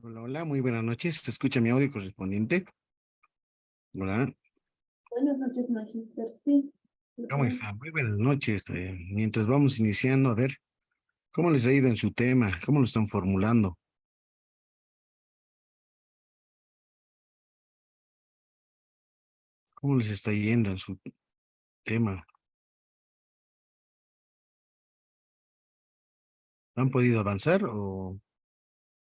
Hola, hola, muy buenas noches. ¿Se escucha mi audio correspondiente? Hola, Buenas noches, Magister. Sí, ¿cómo perdón. está? Muy buenas noches. Mientras vamos iniciando, a ver, ¿cómo les ha ido en su tema? ¿Cómo lo están formulando? ¿Cómo les está yendo en su tema? ¿Han podido avanzar o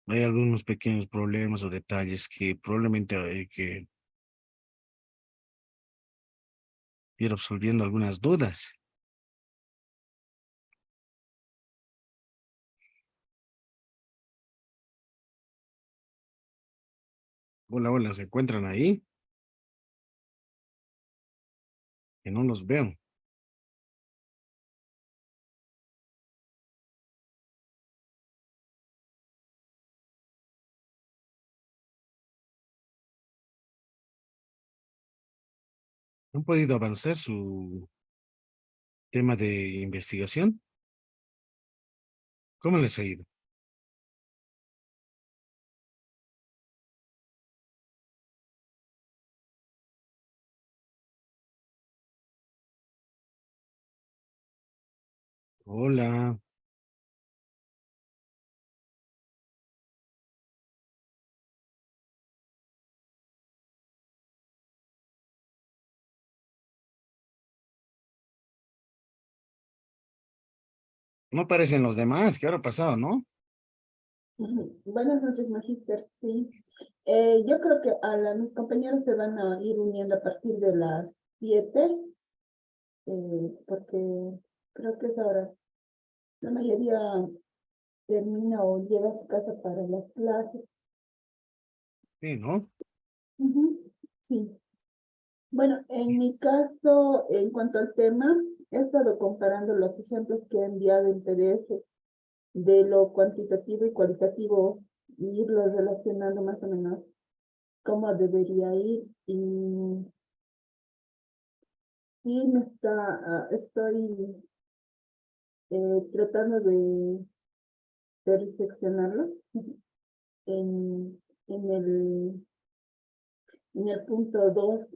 hay algunos pequeños problemas o detalles que probablemente hay que ir resolviendo algunas dudas? Hola, hola, ¿se encuentran ahí? Que no los veo. ¿Han podido avanzar su tema de investigación? ¿Cómo les ha ido? Hola. No aparecen los demás. ¿Qué habrá pasado, no? Buenas noches, Magister. Sí, yo creo que mis compañeros se van a ir uniendo a partir de las 7, porque creo que es ahora. La mayoría termina o llega a su casa para las clases. Sí, ¿no? Ujú. Sí. Bueno, en mi caso, en cuanto al tema, he estado comparando los ejemplos que he enviado en PDF de lo cuantitativo y cualitativo, y irlo relacionando más o menos cómo debería ir. Y sí, estoy tratando de diseccionarlo en, en el, en el punto 2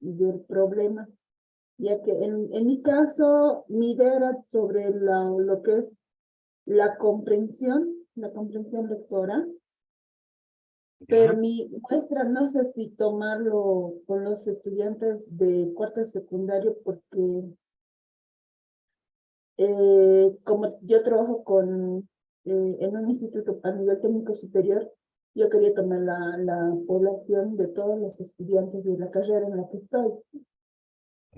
del problema, ya que en mi caso, mi idea era sobre lo que es la comprensión lectora. Pero Ya. mi muestra, no sé si tomarlo con los estudiantes de cuarto de secundario, porque como yo trabajo en un instituto a nivel técnico superior, yo quería tomar la población de todos los estudiantes de la carrera en la que estoy.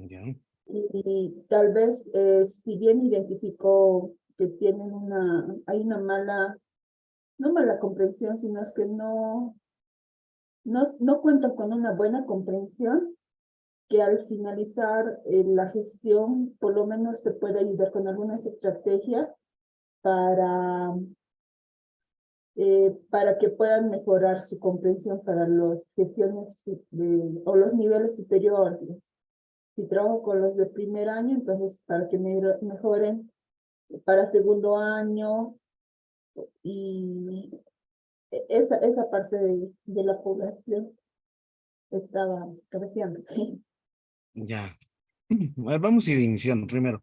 Ya. Y tal vez, si bien identifico que hay una no mala comprensión, sino es que no cuentan con una buena comprensión, que al finalizar la gestión por lo menos se puede ayudar con algunas estrategias para, para que puedan mejorar su comprensión para las gestiones o los niveles superiores. Si trabajo con los de primer año, entonces para que mejoren para segundo año, y esa parte de la población estaba cabeceando. Ya. Vamos a ir iniciando primero.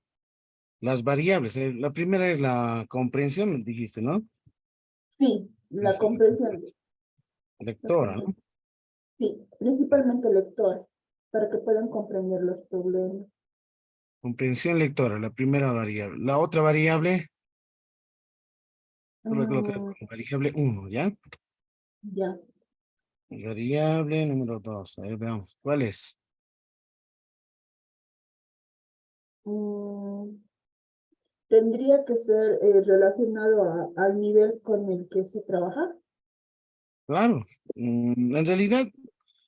Las variables. La primera es la comprensión, dijiste, ¿no? Sí, la Lectora, ¿no? comprensión, sí, principalmente lectores, para que puedan comprender los problemas. Comprensión lectora, la primera variable. La otra variable, tú la colocas Mm, como variable uno, ¿ya? ya. Variable número 2. A ver, veamos. ¿Cuál es? Mm, Tendría que ser relacionado al nivel con el que se trabaja. Claro. En realidad,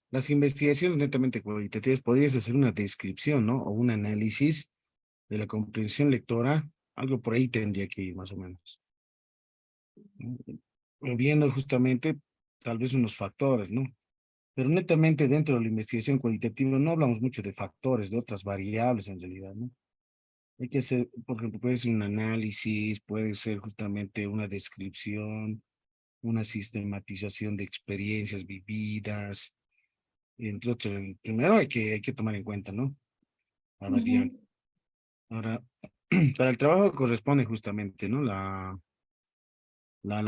las investigaciones netamente cualitativas podrías hacer una descripción, ¿no? O un análisis de la comprensión lectora. Algo por ahí tendría que ir, más o menos. Viendo justamente tal vez unos factores, ¿no? Pero netamente dentro de la investigación cualitativa no hablamos mucho de factores, de otras variables en realidad, ¿no? Hay que hacer, por ejemplo, puede ser un análisis, puede ser justamente una descripción, una sistematización de experiencias vividas, entre otros. Primero hay que tomar en cuenta, ¿no? La variable. Ujú, Ahora, para el trabajo corresponde justamente, ¿no? La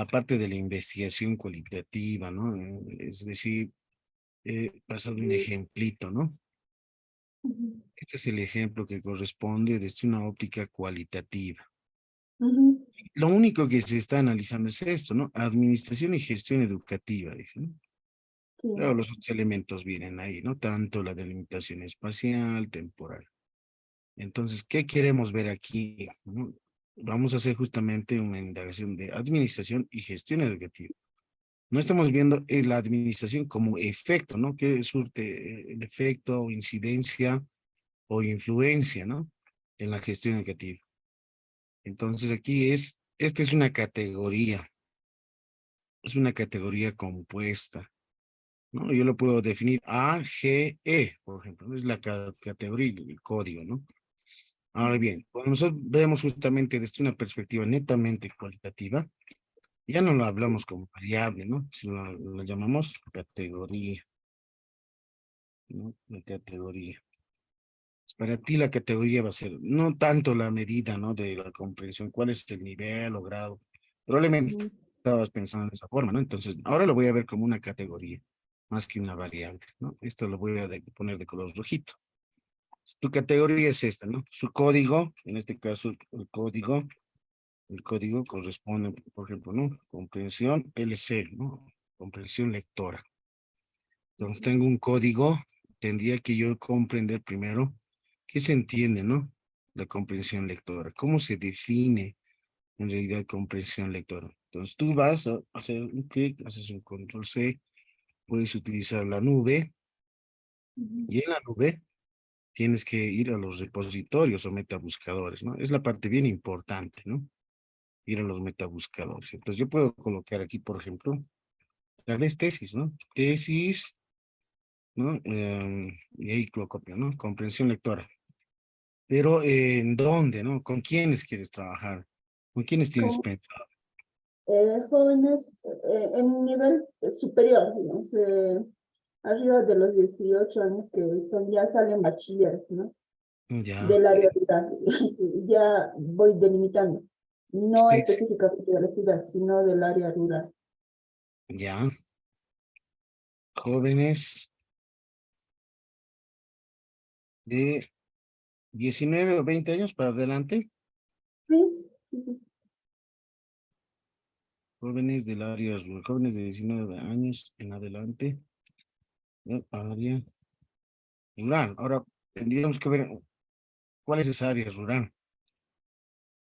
parte de la investigación cualitativa, ¿no? Es decir, pasar un ejemplito, ¿no? ujú, Este es el ejemplo que corresponde desde una óptica cualitativa. ujú, Lo único que se está analizando es esto, ¿no? Administración y gestión educativa, dicen, ¿no? sí, Luego los otros elementos vienen ahí, ¿no? Tanto la delimitación espacial, temporal. Entonces, ¿qué queremos ver aquí? ¿No? Vamos a hacer justamente una indagación de administración y gestión educativa. No estamos viendo la administración como efecto, ¿no? Que surte el efecto o incidencia o influencia, ¿no? En la gestión educativa. Entonces, esta es una categoría compuesta, ¿no? Yo lo puedo definir A, G, E, por ejemplo, ¿no? Es la categoría, el código, ¿no? Ahora bien, cuando nosotros vemos justamente desde una perspectiva netamente cualitativa, ya no lo hablamos como variable, ¿no? Sino lo llamamos categoría, ¿no? La categoría. Para ti la categoría va a ser no tanto la medida, ¿no? De la comprensión, cuál es el nivel o grado. Probablemente ujú, estabas pensando en esa forma, ¿no? Entonces, ahora lo voy a ver como una categoría, más que una variable, ¿no? Esto lo voy a poner de color rojito. Tu categoría es esta, ¿no? Su código, en este caso, el código corresponde, por ejemplo, ¿no? Comprensión LC, ¿no? Comprensión lectora. Entonces, tengo un código, tendría que yo comprender primero qué se entiende, ¿no? La comprensión lectora, cómo se define en realidad comprensión lectora. Entonces, tú vas a hacer un clic, haces un control C, puedes utilizar la nube ujú, y en la nube tienes que ir a los repositorios o metabuscadores, ¿no? Es la parte bien importante, ¿no? Ir a los metabuscadores. Entonces, yo puedo colocar aquí, por ejemplo, tal vez tesis, ¿no? Tesis, ¿no? Y ahí lo copio, ¿no? Comprensión lectora. Pero ¿en dónde, no? ¿Con quiénes quieres trabajar? ¿Con quiénes tienes con pensado? jóvenes en nivel superior, digamos, arriba de los 18 años que son, ya salen bachilleres, ¿no? Ya, Del área rural. Ya voy delimitando, no sí, sí, específicamente de la ciudad, sino del área rural. ya. Jóvenes de 19 o 20 años para adelante. Sí, sí, sí. Jóvenes del área rural, jóvenes de 19 años en adelante. Área rural. Ahora, tendríamos que ver cuál es esa área rural.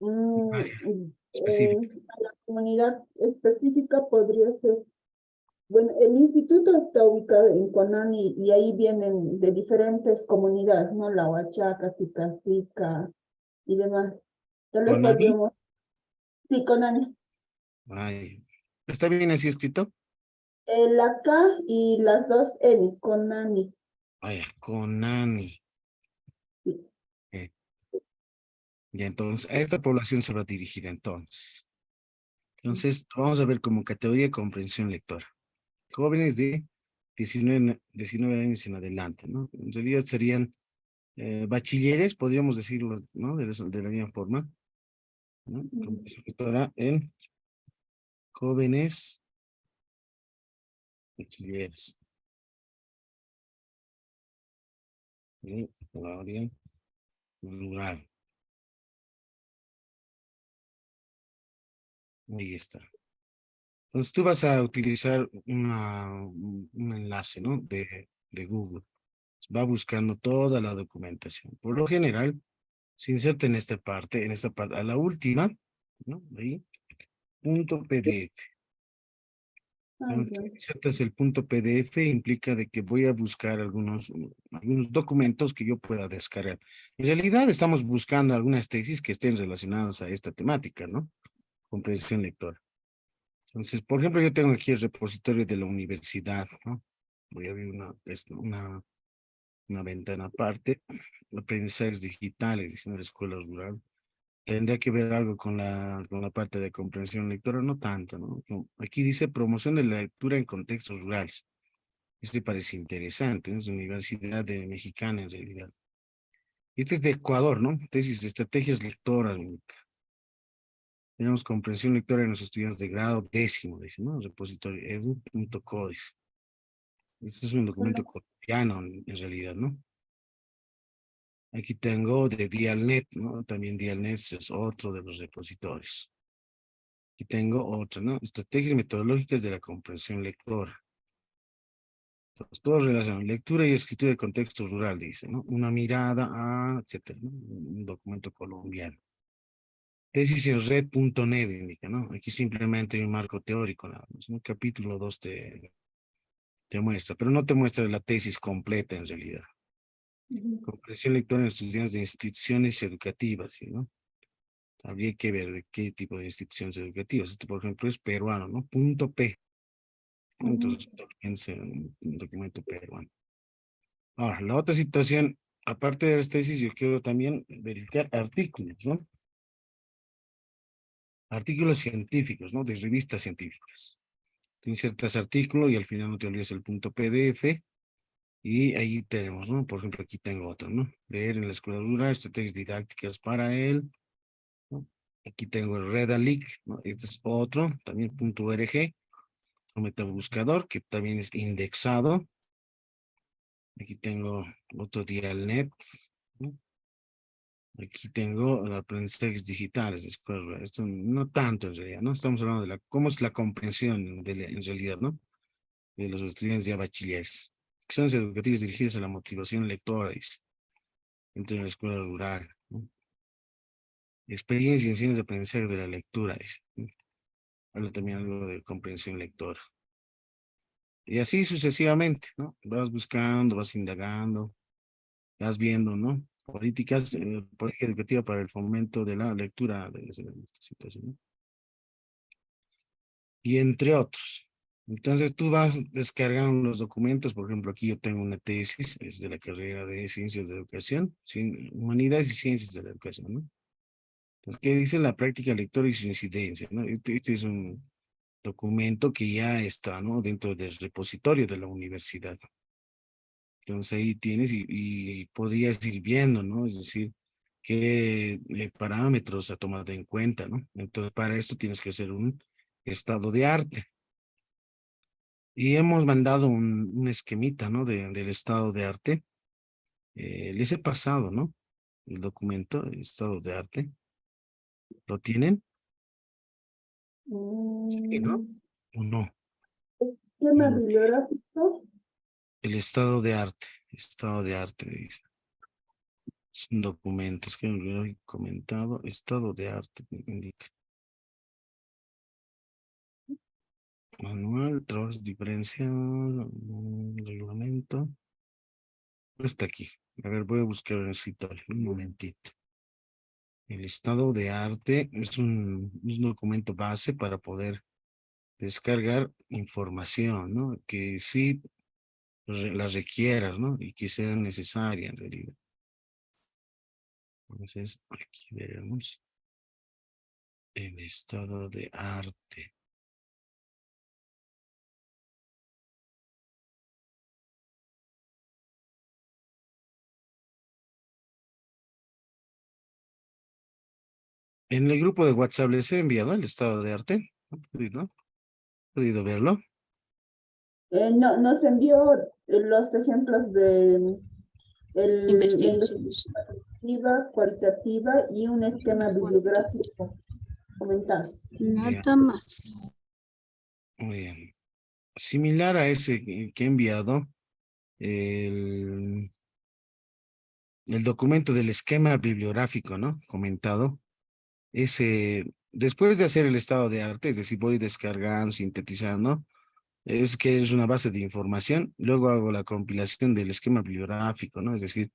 Mm, Área eh, específica. a la comunidad específica podría ser, bueno, el instituto está ubicado en Conani y ahí vienen de diferentes comunidades, ¿no? La Huachaca, Sica y demás. Tal vez Conani. podríamos, sí, Conani, Ay, ¿está bien así escrito? la K y las dos N, Conani. Ay, Conani. Sí. Eh, y entonces, a esta población se va a dirigir entonces. Entonces, vamos a ver como categoría comprensión lectora. Jóvenes de 19 años en adelante, ¿no? En realidad serían bachilleres, podríamos decirlo, ¿no? De la misma forma, ¿no? Mm, Comprensión lectora en jóvenes bachilleres. En la área rural. Ahí está. Entonces tú vas a utilizar un enlace, ¿no? De Google. Va buscando toda la documentación. Por lo general, se inserta en esta parte, a la última, ¿no? Ahí, punto PDF. ah, Cuando tú ya. insertas el punto PDF, implica de que voy a buscar algunos documentos que yo pueda descargar. En realidad, estamos buscando algunas tesis que estén relacionadas a esta temática, ¿no? Comprensión lectora. Entonces, por ejemplo, yo tengo aquí el repositorio de la universidad, ¿no? Voy a abrir una ventana aparte. Aprendizajes digitales, dice la escuela rural. tendría que ver algo con la parte de comprensión lectora, no tanto, ¿no? Aquí dice promoción de la lectura en contextos rurales. Este parece interesante, ¿no? Es Universidad Mexicana en realidad. Este es de Ecuador, ¿no? Tesis de estrategias lectoras. Tenemos comprensión lectora en los estudiantes de grado décimo, dice, ¿no? Repositorio edu.codis. Este es un documento colombiano en realidad, ¿no? Aquí tengo de Dialnet, ¿no? También Dialnet es otro de los repositorios. Aquí tengo otro, ¿no? Estrategias metodológicas de la comprensión lectora. Entonces, todo relacionado. Lectura y escritura de contexto rural, dice, ¿no? Una mirada a, etcétera, ¿no? Un documento colombiano. Tesis en red.net indica, ¿no? Aquí simplemente hay un marco teórico, nada más, ¿no? Capítulo 2 te muestra, pero no te muestra la tesis completa en realidad. Ujú. Comprensión lectora en estudiantes de instituciones educativas, ¿sí, no? Habría que ver de qué tipo de instituciones educativas. Este, por ejemplo, es peruano, ¿no? Punto P. ¿No? Ujú. Entonces, es un documento peruano. Ahora, la otra situación, aparte de las tesis, yo quiero también verificar artículos, ¿no? Artículos científicos, ¿no? De revistas científicas. Tú insertas artículo y al final no te olvides el punto PDF. Y ahí tenemos, ¿no? Por ejemplo, aquí tengo otro, ¿no? Leer en la escuela rural, estrategias didácticas para él, ¿no? Aquí tengo el Redalic, ¿no? Este es otro, también punto .org, un metabuscador que también es indexado. Aquí tengo otro Dialnet, ¿no? Aquí tengo aprendizajes digitales de escuela rural. Esto no tanto en realidad, ¿no? Estamos hablando de cómo es la comprensión en realidad, ¿no? De los estudiantes ya bachilleres. Acciones educativas dirigidas a la motivación lectora, dice, dentro de la escuela rural, ¿no? Experiencia en ciencias de aprendizaje de la lectura, dice, ¿no? Habla también algo de comprensión lectora. Y así sucesivamente, ¿no? Vas buscando, vas indagando, vas viendo, ¿no? Políticas, política educativa para el fomento de la lectura de esta situación, ¿no? Y entre otros. Entonces tú vas descargando los documentos, por ejemplo, aquí yo tengo una tesis, es de la carrera de Ciencias de Educación, Humanidades y Ciencias de la Educación, ¿no? Entonces, ¿qué dice la práctica lectora y su incidencia, ¿no? Este es un documento que ya está, ¿no? Dentro del repositorio de la universidad. Entonces ahí tienes y podrías ir viendo, ¿no? Es decir, qué parámetros ha tomado en cuenta, ¿no? Entonces, para esto tienes que hacer un estado de arte. Y hemos mandado un esquemita, ¿no? Del estado de arte. Les he pasado, ¿no? El documento, el estado de arte. ¿Lo tienen? Sí, ¿no? Mm, ¿O no? Tema Mm, bibliográfico. El estado de arte, dice. Es un documento, es que lo he comentado, estado de arte, indica. Manual, trabajos diferencial, reglamento. No está aquí. A ver, voy a buscar el escritorio, un momentito. El estado de arte es un documento base para poder descargar información, ¿no? Que sí la requieras, ¿no? Y que sea necesaria en realidad. Entonces, aquí veremos el estado de arte. En el grupo de WhatsApp les he enviado el estado de arte. ¿No? ¿Podido verlo? No, nos envió los ejemplos de la Investigaciones. investigativa, cualitativa y un esquema bibliográfico comentado. Bien, Nada más. muy bien. Similar a ese que he enviado, el, el documento del esquema bibliográfico, ¿no? Comentado. Ese, después de hacer el estado de arte, es decir, voy descargando, sintetizando, es que es una base de información, luego hago la compilación del esquema bibliográfico, ¿no? Es decir,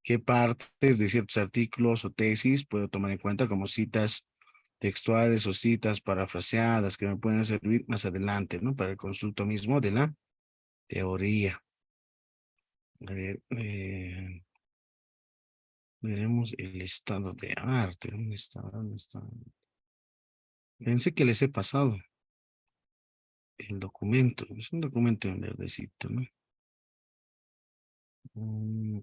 qué partes de ciertos artículos o tesis puedo tomar en cuenta como citas textuales o citas parafraseadas que me pueden servir más adelante, ¿no? Para el consulto mismo de la teoría. A ver, Veremos el estado de arte. ¿Dónde está? ¿Dónde está? Pensé que les he pasado el documento. Es un documento en verdecito, ¿no? Mm,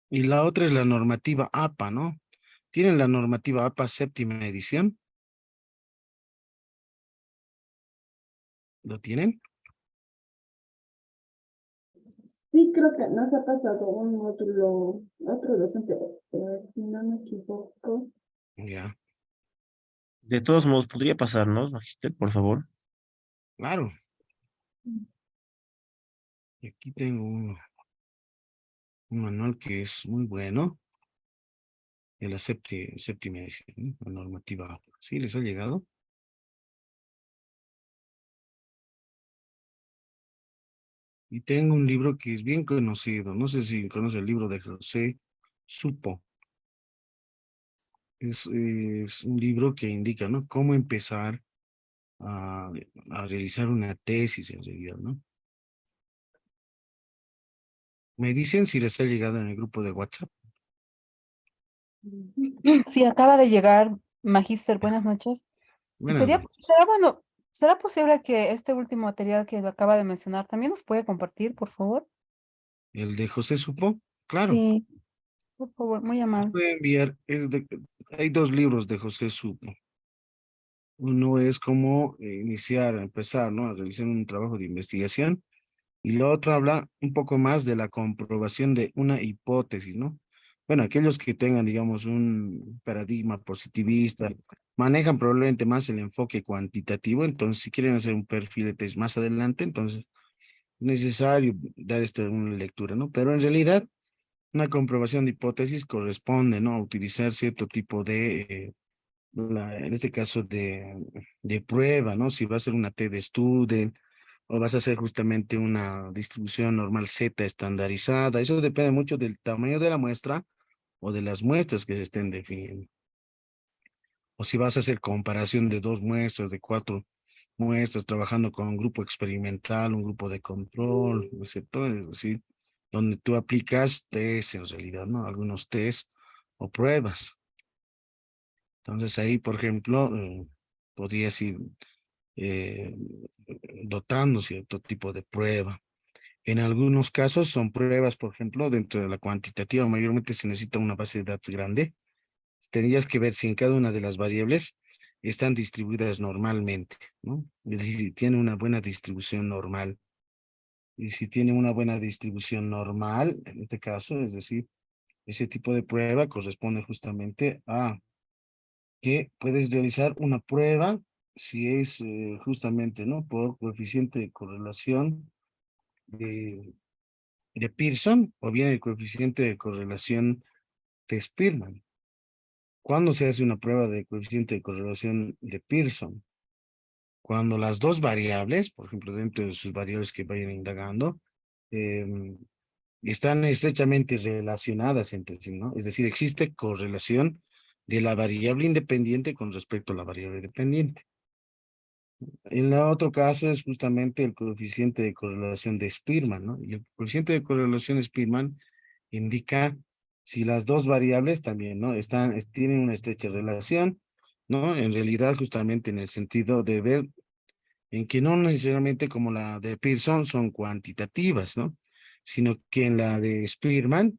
Y la otra es la normativa APA, ¿no? ¿Tienen la normativa APA séptima edición? ¿Lo tienen? Sí, creo que nos ha pasado un otro docente, si no me equivoco. Ya, De todos modos, podría pasarnos, Magister, por favor. claro. Aquí tengo un manual que es muy bueno, de la séptima edición, ¿no? La normativa APA. ¿Sí les ha llegado? Y tengo un libro que es bien conocido. No sé si conoce el libro de José Supo. Es un libro que indica, ¿no? Cómo empezar a, a realizar una tesis en realidad, ¿no? Me dicen si les ha llegado en el grupo de WhatsApp. Sí, acaba de llegar, Magíster, buenas noches. Buenas noches. ¿Será posible que este último material que acaba de mencionar también nos puede compartir, por favor? El de José Supo, claro. Sí, por favor, muy Les amable. voy a enviar, hay dos libros de José Supo. Uno es cómo iniciar, empezar, ¿no? A realizar un trabajo de investigación. Y lo otro habla un poco más de la comprobación de una hipótesis, ¿no? Bueno, aquellos que tengan, digamos, un paradigma positivista, manejan probablemente más el enfoque cuantitativo, entonces si quieren hacer un perfil de test más adelante, entonces es necesario dar una lectura, ¿no? Pero en realidad, una comprobación de hipótesis corresponde, ¿no? A utilizar cierto tipo en este caso de prueba, ¿no? Si va a ser una T de student o vas a hacer justamente una distribución normal Z estandarizada. Eso depende mucho del tamaño de la muestra o de las muestras que se estén definiendo. O si vas a hacer comparación de dos muestras, de cuatro muestras, trabajando con un grupo experimental, un grupo de control, etcétera, es decir, donde tú aplicas test en realidad, ¿no? Algunos test o pruebas. Entonces ahí, por ejemplo, podrías ir eh, dotando cierto tipo de prueba. En algunos casos son pruebas, por ejemplo, dentro de la cuantitativa, mayormente se necesita una base de datos grande. Tendrías que ver si en cada una de las variables están distribuidas normalmente, ¿no? Es decir, si tiene una buena distribución normal. Y si tiene una buena distribución normal, en este caso, es decir, ese tipo de prueba corresponde justamente a que puedes realizar una prueba si es justamente, ¿no? Por coeficiente de correlación de, de Pearson o bien el coeficiente de correlación de Spearman. ¿Cuándo se hace una prueba de coeficiente de correlación de Pearson? Cuando las dos variables, por ejemplo, dentro de sus variables que vayan indagando, em, están estrechamente relacionadas entre sí, ¿no? Es decir, existe correlación de la variable independiente con respecto a la variable dependiente. En el otro caso es justamente el coeficiente de correlación de Spearman, ¿no? Y el coeficiente de correlación de Spearman indica si las dos variables también, ¿no? Tienen una estrecha relación, ¿no? En realidad, justamente en el sentido de ver en que no necesariamente como la de Pearson son cuantitativas, ¿no? Sino que en la de Spearman,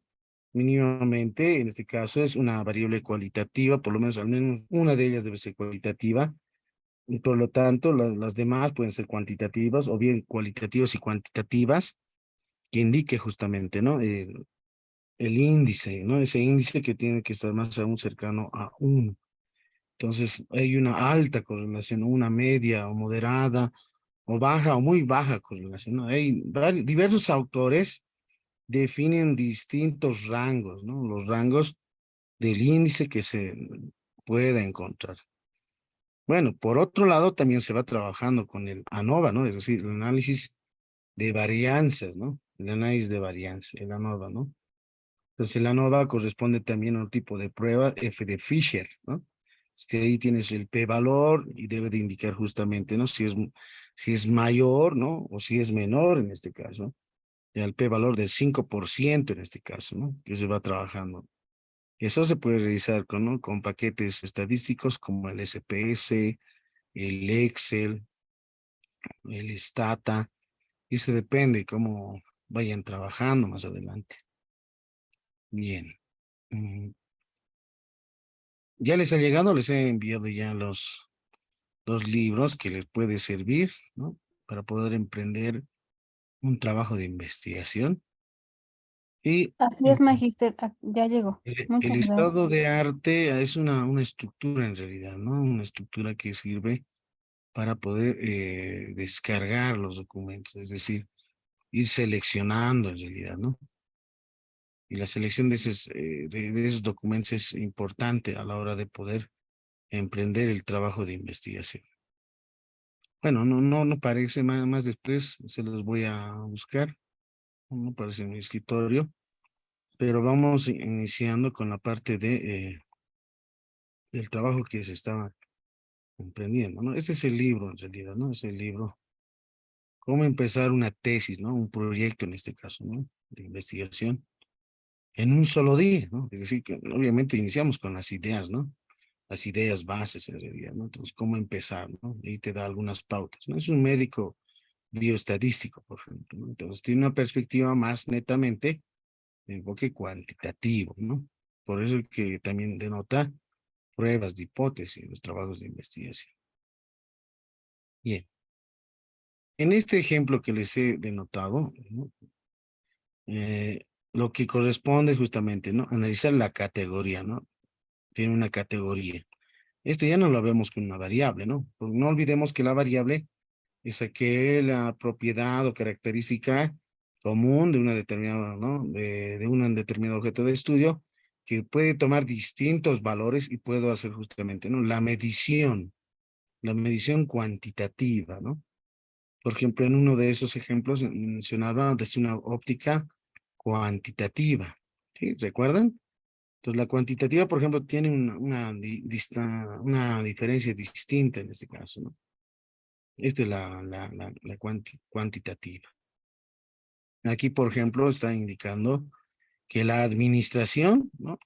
mínimamente, en este caso, es una variable cualitativa, por lo menos al menos una de ellas debe ser cualitativa, y por lo tanto, las demás pueden ser cuantitativas o bien cualitativas y cuantitativas, que indique justamente, ¿no? El índice, ¿no? Ese índice que tiene que estar más aún cercano a 1. Entonces, hay una alta correlación, o una media o moderada, o baja o muy baja correlación, ¿no? Hay diversos autores definen distintos rangos, ¿no? Los rangos del índice que se pueda encontrar. Bueno, por otro lado, también se va trabajando con el ANOVA, ¿no? Es decir, el análisis de varianzas, ¿no? El análisis de varianza, el ANOVA, ¿no? Entonces, el ANOVA corresponde también a un tipo de prueba F de Fisher, ¿no? Ahí tienes el p-valor y debe de indicar justamente, ¿no? Si es mayor, ¿no? O si es menor en este caso. al p-valor del 5% en este caso, ¿no? Que se va trabajando. Eso se puede realizar con, ¿no? Con paquetes estadísticos como el SPS, el Excel, el Stata, y eso depende cómo vayan trabajando más adelante. Bien. Ya les ha llegado, les he enviado ya los libros que les puede servir, ¿no? Para poder emprender un trabajo de investigación. Y Así es, magíster. Ya llegó. el Muchas gracias. estado de arte es una estructura en realidad, ¿no? Una estructura que sirve para poder descargar los documentos, es decir, ir seleccionando en realidad, ¿no? Y la selección de esos documentos es importante a la hora de poder emprender el trabajo de investigación. Bueno, no parece, más después se los voy a buscar, no parece en mi escritorio, pero vamos iniciando con la parte del trabajo que se estaba emprendiendo, ¿no? Este es el libro en realidad, ¿no? Es el libro, cómo empezar una tesis, ¿no? Un proyecto en este caso, ¿no? De investigación en un solo día, ¿no? Es decir, que obviamente iniciamos con las ideas, ¿no? Las ideas bases en realidad, ¿no? Entonces, ¿cómo empezar, no? Y te da algunas pautas, ¿no? Es un médico bioestadístico, por ejemplo, ¿no? Entonces, tiene una perspectiva más netamente de enfoque cuantitativo, ¿no? Por eso es que también denota pruebas de hipótesis en los trabajos de investigación. Bien. En este ejemplo que les he denotado, ¿no? Eh, lo que corresponde es justamente, ¿no? Analizar la categoría, ¿no? Tiene una categoría. Esto ya no lo vemos con una variable, ¿no? Porque no olvidemos que la variable es aquella propiedad o característica común de una determinada, ¿no? De un determinado objeto de estudio que puede tomar distintos valores y puedo hacer justamente, ¿no? La medición cuantitativa, ¿no? Por ejemplo, en uno de esos ejemplos mencionaba desde una óptica cuantitativa, ¿sí? ¿Recuerdan? Entonces, la cuantitativa, por ejemplo, tiene una diferencia distinta en este caso, ¿no? Esta es la cuantitativa. Aquí, por ejemplo, está indicando que la administración, ¿no?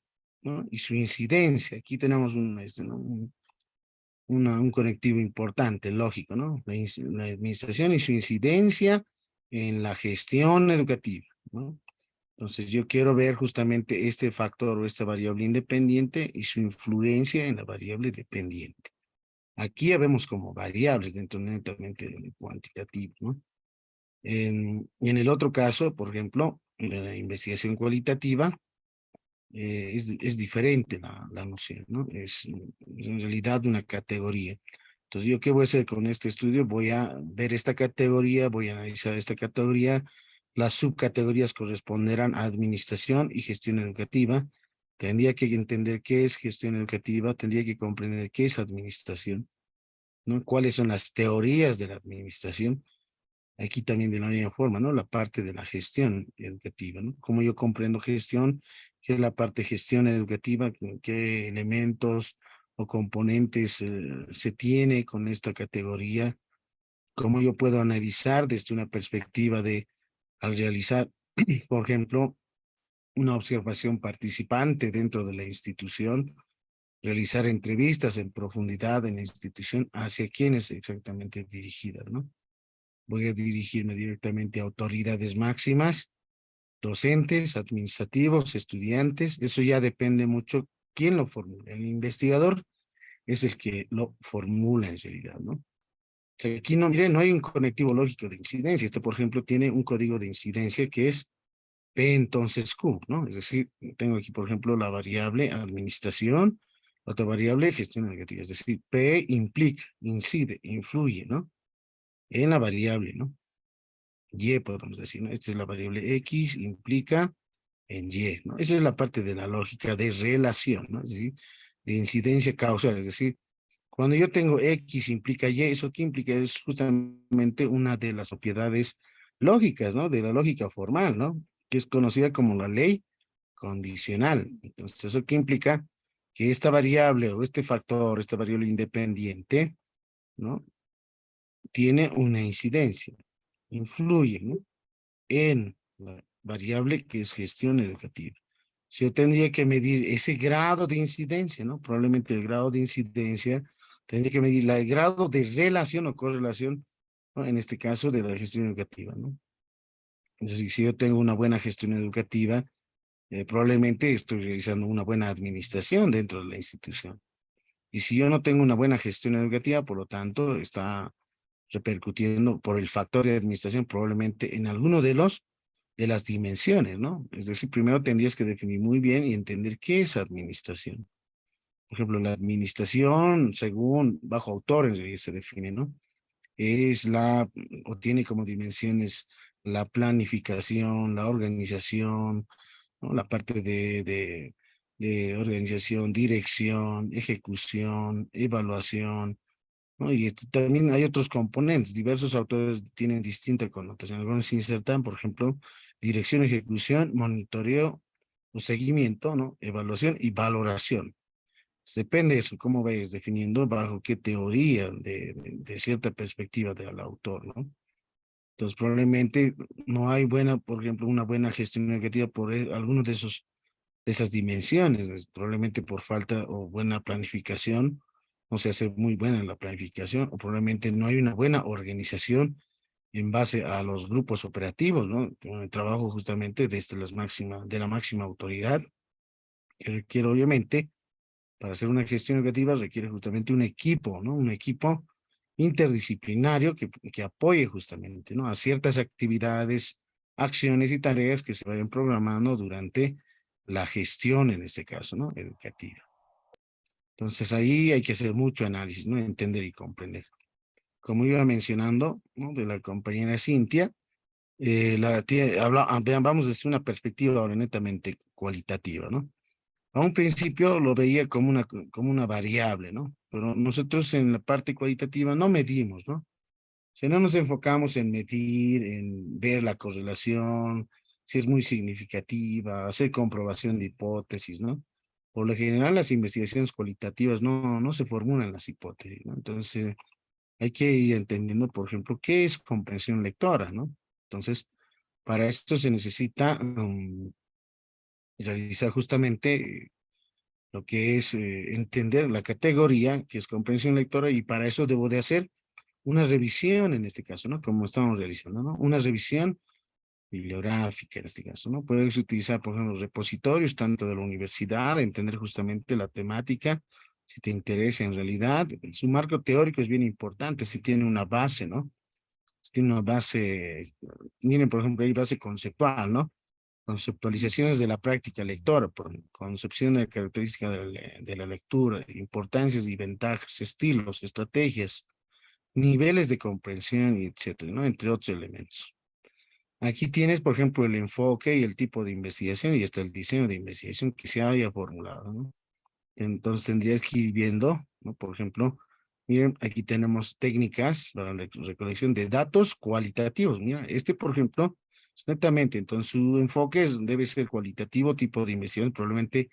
¿no? Y su incidencia. Aquí tenemos ¿no? un conectivo importante, lógico, ¿no? La administración y su incidencia en la gestión educativa, ¿no? Entonces, yo quiero ver justamente este factor o esta variable independiente y su influencia en la variable dependiente. Aquí ya vemos como variables dentro netamente del cuantitativo, ¿no? Y en el otro caso, por ejemplo, en la investigación cualitativa, es diferente la noción, ¿no? Es en realidad una categoría. Entonces, ¿yo qué voy a hacer con este estudio? Voy a ver esta categoría, voy a analizar esta categoría, las subcategorías corresponderán a administración y gestión educativa. Tendría que entender qué es gestión educativa, tendría que comprender qué es administración, ¿no? Cuáles son las teorías de la administración. Aquí también de la misma forma, ¿no? La parte de la gestión educativa, ¿no? Como yo comprendo gestión, qué es la parte de gestión educativa, qué elementos o componentes se tiene con esta categoría, cómo yo puedo analizar desde una perspectiva de, al realizar, por ejemplo, una observación participante dentro de la institución, realizar entrevistas en profundidad en la institución hacia quienes exactamente dirigidas, ¿no? Voy a dirigirme directamente a autoridades máximas, docentes, administrativos, estudiantes. Eso ya depende mucho quién lo formula. El investigador es el que lo formula en realidad, ¿no? O sea, aquí no, miren, no hay un conectivo lógico de incidencia. Este, por ejemplo, tiene un código de incidencia que es P entonces Q, ¿no? Es decir, tengo aquí, por ejemplo, la variable administración, otra variable gestión negativa. Es decir, P implica, incide, influye, ¿no? En la variable, ¿no? Y podemos decir, ¿no? Esta es la variable X, implica en Y, ¿no? Esa es la parte de la lógica de relación, ¿no? Es decir, de incidencia causal, es decir, cuando yo tengo X implica Y, ¿eso qué implica? Es justamente una de las propiedades lógicas, ¿no? De la lógica formal, ¿no? Que es conocida como la ley condicional. Entonces, ¿eso qué implica? Que esta variable o este factor, esta variable independiente, ¿no? Tiene una incidencia, influye, ¿no? En la variable que es gestión educativa. Si yo tendría que medir ese grado de incidencia, ¿no? Probablemente el grado de incidencia, tendría que medir el grado de relación o correlación, ¿no? En este caso, de la gestión educativa, ¿no? Entonces, si yo tengo una buena gestión educativa, probablemente estoy realizando una buena administración dentro de la institución. Y si yo no tengo una buena gestión educativa, por lo tanto, está repercutiendo por el factor de administración probablemente en alguno de las dimensiones, ¿no? Es decir, primero tendrías que definir muy bien y entender qué es administración. Por ejemplo, la administración, según bajo autor en realidad se define, ¿no? Es o tiene como dimensiones la planificación, la organización, ¿no? La parte de organización, dirección, ejecución, evaluación, ¿no? Y también hay otros componentes, diversos autores tienen distinta connotación. Algunos insertan, por ejemplo, dirección, ejecución, monitoreo o seguimiento, ¿no? Evaluación y valoración. Depende de eso, cómo vayas definiendo, bajo qué teoría de cierta perspectiva del autor, ¿no? Entonces, probablemente no hay por ejemplo, una buena gestión negativa por algunos de esas dimensiones, probablemente por falta o buena planificación, no se hace muy buena la planificación, o probablemente no hay una buena organización en base a los grupos operativos, ¿no? El trabajo justamente desde de la máxima autoridad, que requiere obviamente, para hacer una gestión educativa, requiere justamente un equipo, ¿no? Un equipo interdisciplinario que apoye justamente, ¿no? A ciertas actividades, acciones y tareas que se vayan programando durante la gestión, en este caso, ¿no? Educativa. Entonces ahí hay que hacer mucho análisis, ¿no? Entender y comprender. Como iba mencionando, ¿no? De la compañera Cintia, vamos desde una perspectiva ahora netamente cualitativa, ¿no? A un principio lo veía como una variable, ¿no? Pero nosotros en la parte cualitativa no medimos, ¿no? Si no nos enfocamos en medir, en ver la correlación, si es muy significativa, hacer comprobación de hipótesis, ¿no? Por lo general, las investigaciones cualitativas no se formulan las hipótesis, ¿no? Entonces, hay que ir entendiendo, por ejemplo, qué es comprensión lectora, ¿no? Entonces, para esto se necesita realizar justamente lo que es entender la categoría, que es comprensión lectora, y para eso debo de hacer una revisión en este caso, ¿no? Como estamos realizando, ¿no? Una revisión bibliográfica en este caso, ¿no? Puedes utilizar, por ejemplo, los repositorios tanto de la universidad, entender justamente la temática, si te interesa en realidad. Su marco teórico es bien importante, si tiene una base, ¿no? Si tiene una base, miren, por ejemplo, hay base conceptual, ¿no? Conceptualizaciones de la práctica lectora, concepción de la característica de la lectura, importancias y ventajas, estilos, estrategias, niveles de comprensión, y etcétera, ¿no? Entre otros elementos. Aquí tienes, por ejemplo, el enfoque y el tipo de investigación y hasta el diseño de investigación que se haya formulado, ¿no? Entonces tendrías que ir viendo, ¿no? Por ejemplo, miren, aquí tenemos técnicas para la recolección de datos cualitativos. Mira, por ejemplo, es netamente, entonces su enfoque debe ser cualitativo, tipo de investigación, probablemente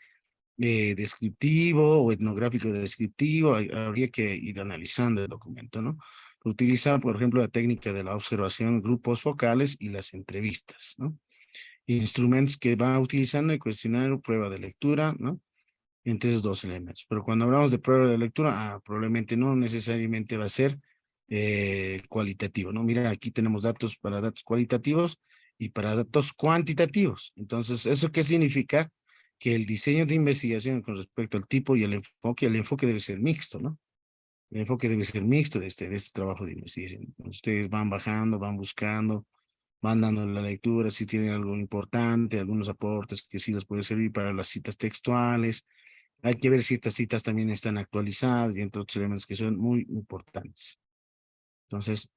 descriptivo o etnográfico descriptivo, habría que ir analizando el documento, ¿no? Utiliza, por ejemplo, la técnica de la observación, grupos focales y las entrevistas, ¿no? Instrumentos que va utilizando el cuestionario, prueba de lectura, ¿no? Entre esos dos elementos. Pero cuando hablamos de prueba de lectura, probablemente no necesariamente va a ser cualitativo, ¿no? Mira, aquí tenemos datos para datos cualitativos y para datos cuantitativos. Entonces, ¿eso qué significa? Que el diseño de investigación con respecto al tipo y el enfoque debe ser mixto, ¿no? El enfoque debe ser mixto de este trabajo de investigación. Ustedes van bajando, van buscando, van dando la lectura, si tienen algo importante, algunos aportes que sí les puede servir para las citas textuales. Hay que ver si estas citas también están actualizadas y entre otros elementos que son muy importantes. Entonces,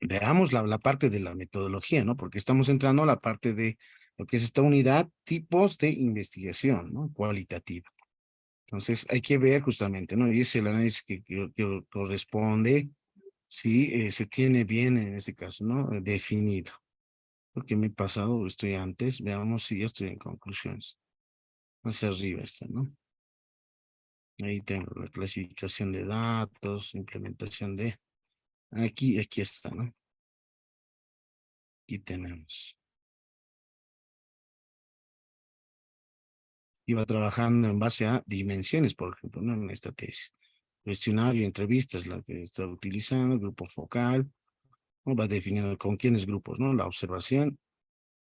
veamos la parte de la metodología, ¿no? Porque estamos entrando a la parte de lo que es esta unidad, tipos de investigación, ¿no? Cualitativa. Entonces, hay que ver justamente, ¿no? Y es el análisis que corresponde si se tiene bien en este caso, ¿no? Definido. Porque me he pasado, estoy antes, veamos si ya estoy en conclusiones. Más arriba está, ¿no? Ahí tengo la clasificación de datos, implementación de... Aquí está, ¿no? Aquí tenemos. iba trabajando en base a dimensiones, por ejemplo, ¿no? En esta tesis. Cuestionario, entrevistas, la que está utilizando, grupo focal, ¿no? Va definiendo con quiénes grupos, ¿no? La observación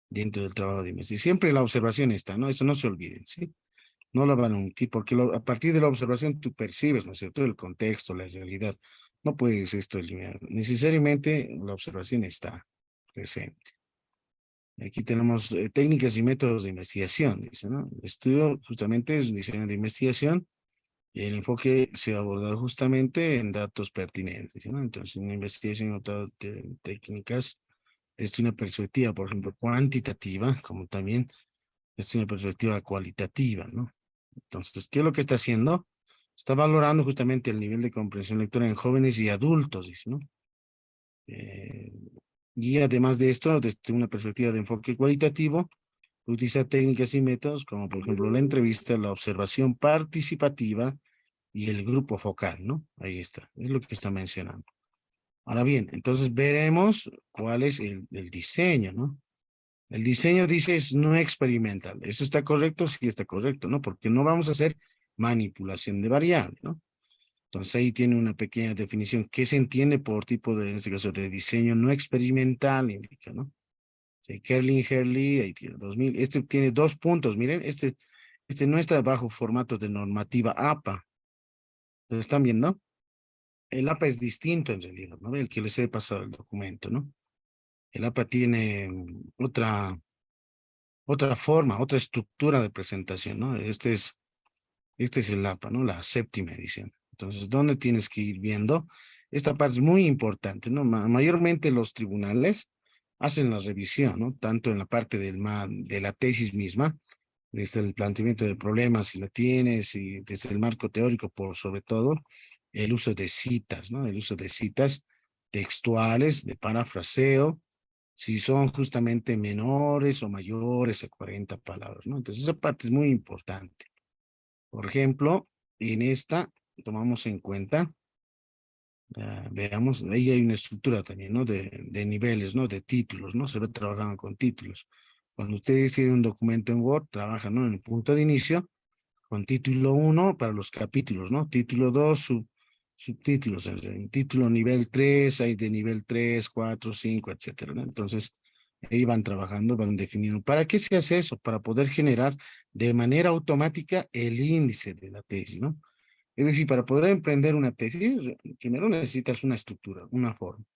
dentro del trabajo de investigación. Siempre la observación está, ¿no? Eso no se olviden, ¿sí? No la van a omitir, porque a partir de la observación tú percibes, ¿no es cierto?, el contexto, la realidad. No puedes esto eliminar. Necesariamente la observación está presente. Aquí tenemos técnicas y métodos de investigación, dice, ¿no? El estudio justamente es un diseño de investigación y el enfoque se ha abordado justamente en datos pertinentes, ¿no? Entonces, una investigación de técnicas desde una perspectiva, por ejemplo, cuantitativa, como también desde una perspectiva cualitativa, ¿no? Entonces, ¿qué es lo que está haciendo? Está valorando justamente el nivel de comprensión lectora en jóvenes y adultos, dice, ¿no? Eh, y además de esto, desde una perspectiva de enfoque cualitativo, utiliza técnicas y métodos como, por ejemplo, la entrevista, la observación participativa y el grupo focal, ¿no? Ahí está, es lo que está mencionando. Ahora bien, entonces veremos cuál es el diseño, ¿no? El diseño dice es no experimental. ¿Eso está correcto? Sí está correcto, ¿no? Porque no vamos a hacer manipulación de variables, ¿no? Entonces ahí tiene una pequeña definición. ¿Qué se entiende por tipo de, en este caso, de diseño no experimental? Indica, ¿no? Sí, Kerlin, Herley, ahí tiene 2000. Este tiene 2 puntos, miren, este no está bajo formato de normativa APA. ¿Lo están viendo? El APA es distinto en realidad, ¿no? El que les he pasado el documento, ¿no? El APA tiene otra forma, otra estructura de presentación, ¿no? Este es el APA, ¿no? La séptima edición. Entonces, ¿dónde tienes que ir viendo? Esta parte es muy importante, ¿no? Mayormente los tribunales hacen la revisión, ¿no? Tanto en la parte de la tesis misma, desde el planteamiento de problemas, si lo tienes, y desde el marco teórico, por sobre todo, el uso de citas, ¿no? El uso de citas textuales, de parafraseo, si son justamente menores o mayores a 40 palabras, ¿no? Entonces, esa parte es muy importante. Por ejemplo, en esta tomamos en cuenta, veamos, ahí hay una estructura también, ¿no? De niveles, ¿no? De títulos, ¿no? Se ve trabajando con títulos. Cuando ustedes tienen un documento en Word, trabajan, ¿no? En el punto de inicio, con título 1 para los capítulos, ¿no? Título 2, subtítulos. En título nivel 3, hay de nivel 3, 4, 5, etcétera, ¿no? Entonces, ahí van trabajando, van definiendo. ¿Para qué se hace eso? Para poder generar de manera automática el índice de la tesis, ¿no? Es decir, para poder emprender una tesis, primero necesitas una estructura, una forma.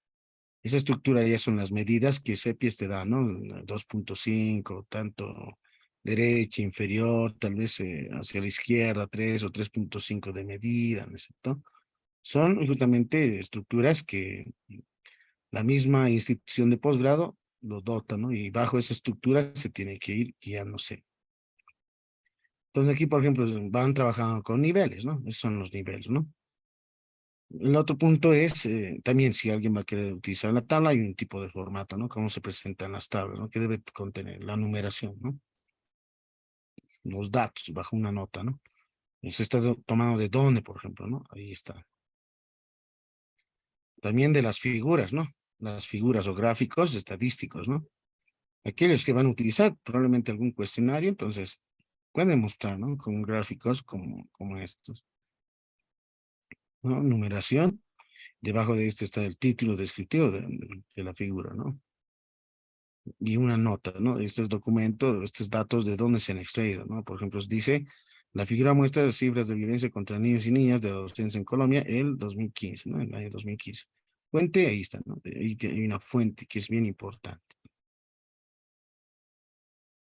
Esa estructura ya son las medidas que CEPIES te da, ¿no? 2.5, tanto derecha, inferior, tal vez hacia la izquierda, 3 o 3.5 de medida, ¿no es cierto? Son justamente estructuras que la misma institución de posgrado lo dota, ¿no? Y bajo esa estructura se tiene que ir guiándose. Entonces aquí, por ejemplo, van trabajando con niveles, ¿no? Esos son los niveles, ¿no? El otro punto es, también si alguien va a querer utilizar la tabla, hay un tipo de formato, ¿no? Cómo se presentan las tablas, ¿no? Que debe contener la numeración, ¿no? Los datos bajo una nota, ¿no? Se está tomando de dónde, por ejemplo, ¿no? Ahí está. También de las figuras, ¿no? Las figuras o gráficos estadísticos, ¿no? Aquellos que van a utilizar probablemente algún cuestionario, entonces pueden mostrar, ¿no? Con gráficos como estos, ¿no? Numeración. Debajo de este está el título descriptivo de la figura, ¿no? Y una nota, ¿no? Estos documentos, estos datos de dónde se han extraído, ¿no? Por ejemplo, dice, la figura muestra las cifras de violencia contra niños y niñas de adolescentes en Colombia el 2015, ¿no? El año 2015. Fuente, ahí está, ¿no? Ahí hay una fuente que es bien importante.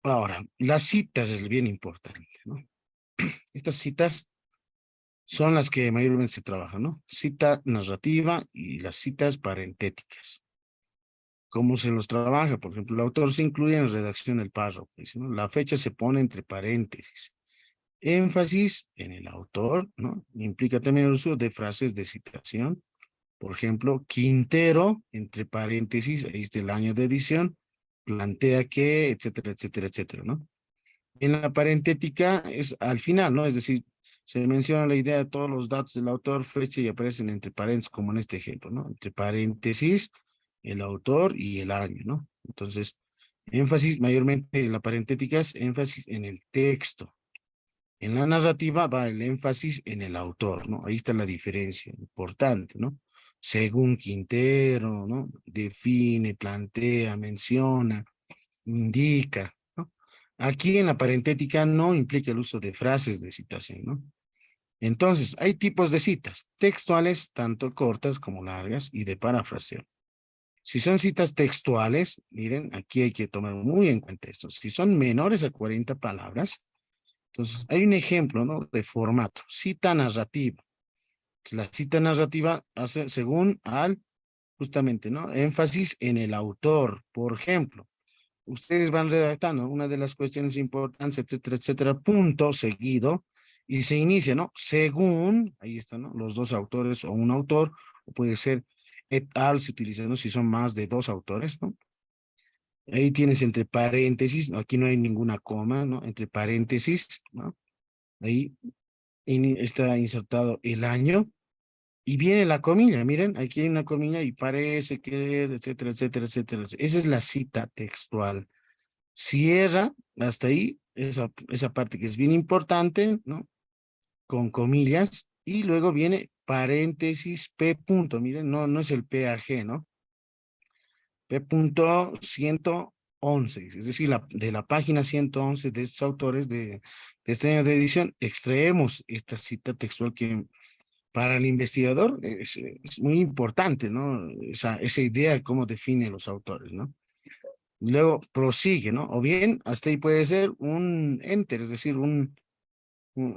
Ahora, las citas es bien importante, ¿no? Estas citas son las que mayormente se trabajan, ¿no? Cita narrativa y las citas parentéticas. ¿Cómo se los trabaja? Por ejemplo, el autor se incluye en la redacción del párrafo, dice, ¿no? La fecha se pone entre paréntesis. Énfasis en el autor, ¿no? Implica también el uso de frases de citación. Por ejemplo, Quintero, entre paréntesis, ahí está el año de edición, plantea que, etcétera, etcétera, etcétera, ¿no? En la parentética es al final, ¿no? Es decir, se menciona la idea de todos los datos del autor, fecha y aparecen entre paréntesis, como en este ejemplo, ¿no? Entre paréntesis, el autor y el año, ¿no? Entonces, énfasis mayormente en la parentética es énfasis en el texto. En la narrativa va el énfasis en el autor, ¿no? Ahí está la diferencia importante, ¿no? Según Quintero, ¿no? Define, plantea, menciona, indica, ¿no? Aquí en la parentética no implica el uso de frases de citación, ¿no? Entonces, hay tipos de citas, textuales, tanto cortas como largas, y de parafraseo. Si son citas textuales, miren, aquí hay que tomar muy en cuenta esto. Si son menores a 40 palabras, entonces hay un ejemplo, ¿no? De formato, cita narrativa. La cita narrativa hace según al, justamente, ¿no? Énfasis en el autor. Por ejemplo, ustedes van redactando una de las cuestiones importantes, etcétera, etcétera, punto seguido, y se inicia, ¿no? Según, ahí están, ¿no? Los dos autores o un autor, o puede ser et al, se utiliza, ¿no? Si son más de dos autores, ¿no? Ahí tienes entre paréntesis, ¿no? Aquí no hay ninguna coma, ¿no? Entre paréntesis, ¿no? Ahí está insertado el año, y viene la comilla, miren, aquí hay una comilla y parece que, etcétera, etcétera, etcétera. Esa es la cita textual. Cierra hasta ahí esa parte que es bien importante, ¿no? Con comillas, y luego viene paréntesis P punto, miren, no es el PAG, ¿no? P punto 111, es decir, de la página 111 de estos autores de este año de edición, extraemos esta cita textual que para el investigador es muy importante, ¿no? Esa idea de cómo define los autores, ¿no? Luego prosigue, ¿no? O bien, hasta ahí puede ser un enter, es decir,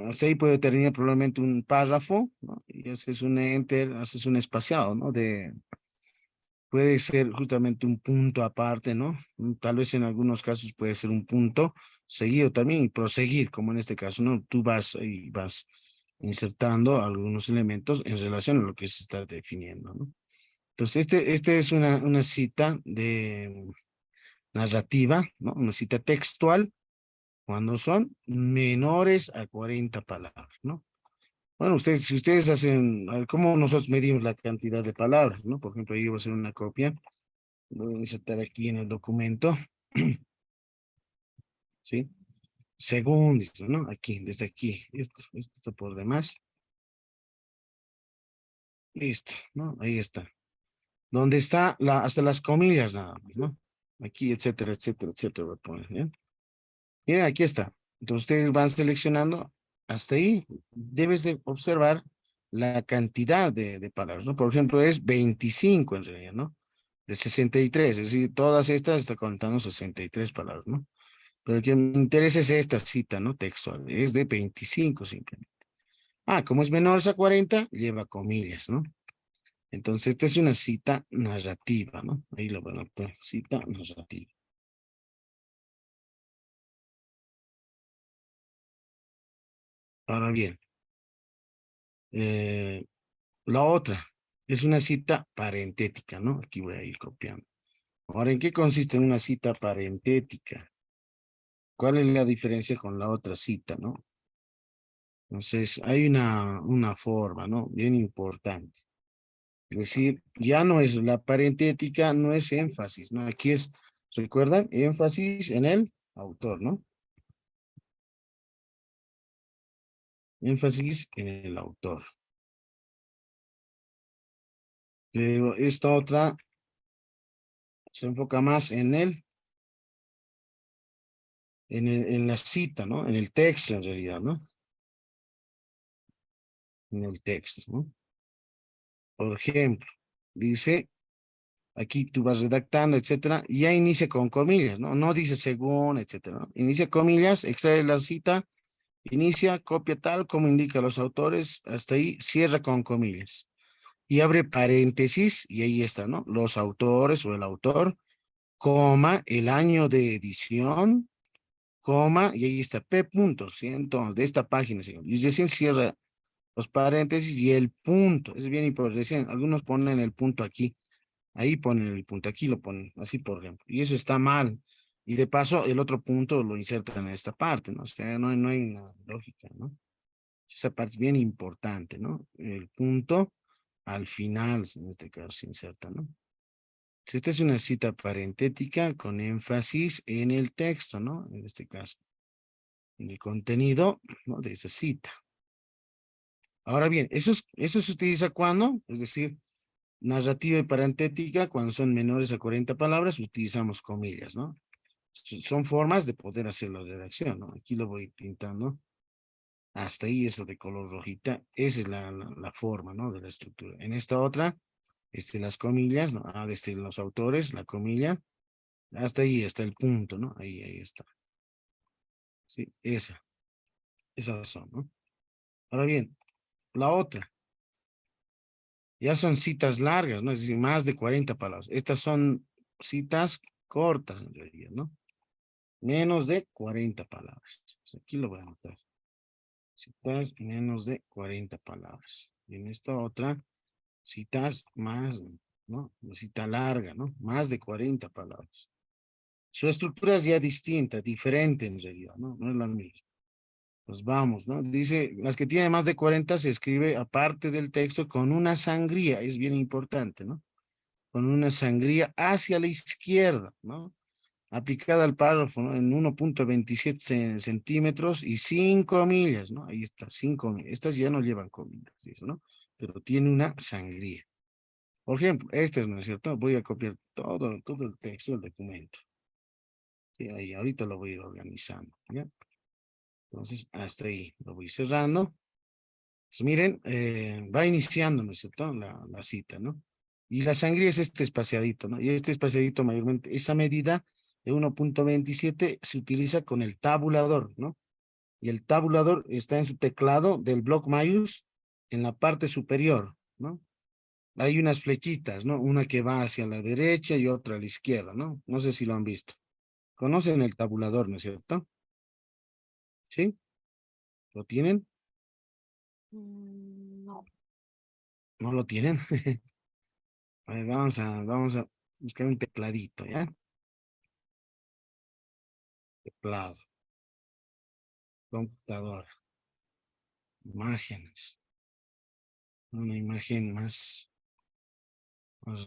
hasta ahí puede terminar probablemente un párrafo, ¿no? Y haces un enter, haces un espaciado, ¿no? Puede ser justamente un punto aparte, ¿no? Tal vez en algunos casos puede ser un punto seguido también y proseguir, como en este caso, ¿no? Tú vas y vas insertando algunos elementos en relación a lo que se está definiendo, ¿no? Entonces, este es una cita de narrativa, ¿no? Una cita textual cuando son menores a 40 palabras, ¿no? Bueno, ustedes, si ustedes hacen, a ver, ¿cómo nosotros medimos la cantidad de palabras, ¿no? Por ejemplo, ahí voy a hacer una copia, voy a insertar aquí en el documento, ¿sí? Según, dice, ¿no? Aquí, desde aquí, esto está por demás. Listo, ¿no? Ahí está. Donde está hasta las comillas nada más, ¿no? Aquí, etcétera, etcétera, etcétera, voy a poner, ¿bien? Miren, aquí está. Entonces ustedes van seleccionando hasta ahí. Debes de observar la cantidad de palabras, ¿no? Por ejemplo, es 25 en realidad, ¿no? De 63, es decir, todas estas está contando 63 palabras, ¿no? Pero lo que me interesa es esta cita, ¿no? Textual, es de 25 simplemente. Ah, como es menor a 40, lleva comillas, ¿no? Entonces, esta es una cita narrativa, ¿no? Ahí lo van a poner, cita narrativa. Ahora bien, la otra es una cita parentética, ¿no? Aquí voy a ir copiando. Ahora, ¿en qué consiste una cita parentética? ¿Cuál es la diferencia con la otra cita, no? Entonces, hay una forma, ¿no? Bien importante. Es decir, ya no es la parentética, no es énfasis, ¿no? Aquí es, ¿recuerdan? Énfasis en el autor, ¿no? Énfasis en el autor. Pero esta otra se enfoca más en la cita, ¿no? En el texto, en realidad, ¿no? En el texto, ¿no? Por ejemplo, dice, aquí tú vas redactando, etcétera, y ya inicia con comillas, ¿no? No dice según, etcétera, ¿no? Inicia comillas, extrae la cita, inicia, copia tal como indica los autores, hasta ahí, cierra con comillas. Y abre paréntesis, y ahí está, ¿no? Los autores o el autor, coma, el año de edición, coma, y ahí está, P punto, ¿sí? Entonces, de esta página, ¿sí? Y recién cierra los paréntesis y el punto, es bien importante, recién, algunos ponen el punto aquí, ahí ponen el punto, aquí lo ponen, así por ejemplo, y eso está mal, y de paso el otro punto lo insertan en esta parte, ¿no? O sea, no hay una lógica, ¿no? Esa parte es bien importante, ¿no? El punto al final, en este caso, se inserta, ¿no? Esta es una cita parentética con énfasis en el texto, ¿no? En este caso. el contenido, ¿no? De esa cita. Ahora bien, eso se utiliza cuando, es decir, narrativa y parentética, cuando son menores a 40 palabras, utilizamos comillas, ¿no? Son formas de poder hacer la redacción, ¿no? Aquí lo voy pintando. Hasta ahí eso de color rojita. Esa es la forma, ¿no? De la estructura. En esta otra, las comillas, ¿no? Desde los autores, la comilla. Hasta ahí está el punto, ¿no? Ahí está. Sí, esas son, ¿no? Ahora bien, la otra. Ya son citas largas, ¿no? Es decir, más de 40 palabras. Estas son citas cortas en realidad, ¿no? Menos de 40 palabras. Aquí lo voy a anotar. Citas menos de 40 palabras. Y en esta otra, citas más, ¿no? Una cita larga, ¿no? Más de 40 palabras. Su estructura es ya distinta, diferente en realidad, ¿no? No es la misma. Pues vamos, ¿no? Dice, las que tienen más de 40 se escribe aparte del texto con una sangría, es bien importante, ¿no? Con una sangría hacia la izquierda, ¿no? Aplicada al párrafo, ¿no? En 1.27 centímetros y 5 comillas, ¿no? Ahí está, 5 comillas. Estas ya no llevan comillas, dice, ¿no? Pero tiene una sangría. Por ejemplo, este es, ¿no es cierto? Voy a copiar todo el texto del documento. Sí, ahí, ahorita lo voy a ir organizando, ¿ya? Entonces, hasta ahí lo voy cerrando. Pues miren, va iniciando, ¿no es cierto? La cita, ¿no? Y la sangría es este espaciadito, ¿no? Y este espaciadito mayormente, esa medida de 1.27 se utiliza con el tabulador, ¿no? Y el tabulador está en su teclado del bloc mayús en la parte superior, ¿no? Hay unas flechitas, ¿no? Una que va hacia la derecha y otra a la izquierda, ¿no? No sé si lo han visto. ¿Conocen el tabulador, no es cierto? ¿Sí? ¿Lo tienen? No. ¿No lo tienen? A ver, vamos a buscar un tecladito, ¿ya? Teclado, computadora, imágenes, una imagen más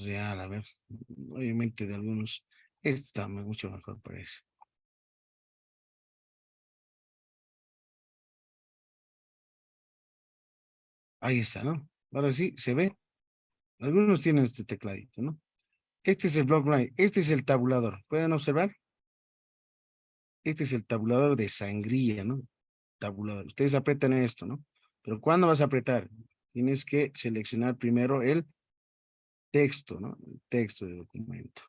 real, a ver, obviamente de algunos, esta está mucho mejor para eso. Ahí está, ¿no? Ahora sí, se ve. Algunos tienen este tecladito, ¿no? Este es el block line, este es el tabulador. ¿Pueden observar? Este es el tabulador de sangría, ¿no? Tabulador. Ustedes apretan esto, ¿no? Pero ¿cuándo vas a apretar? Tienes que seleccionar primero el texto, ¿no? El texto del documento.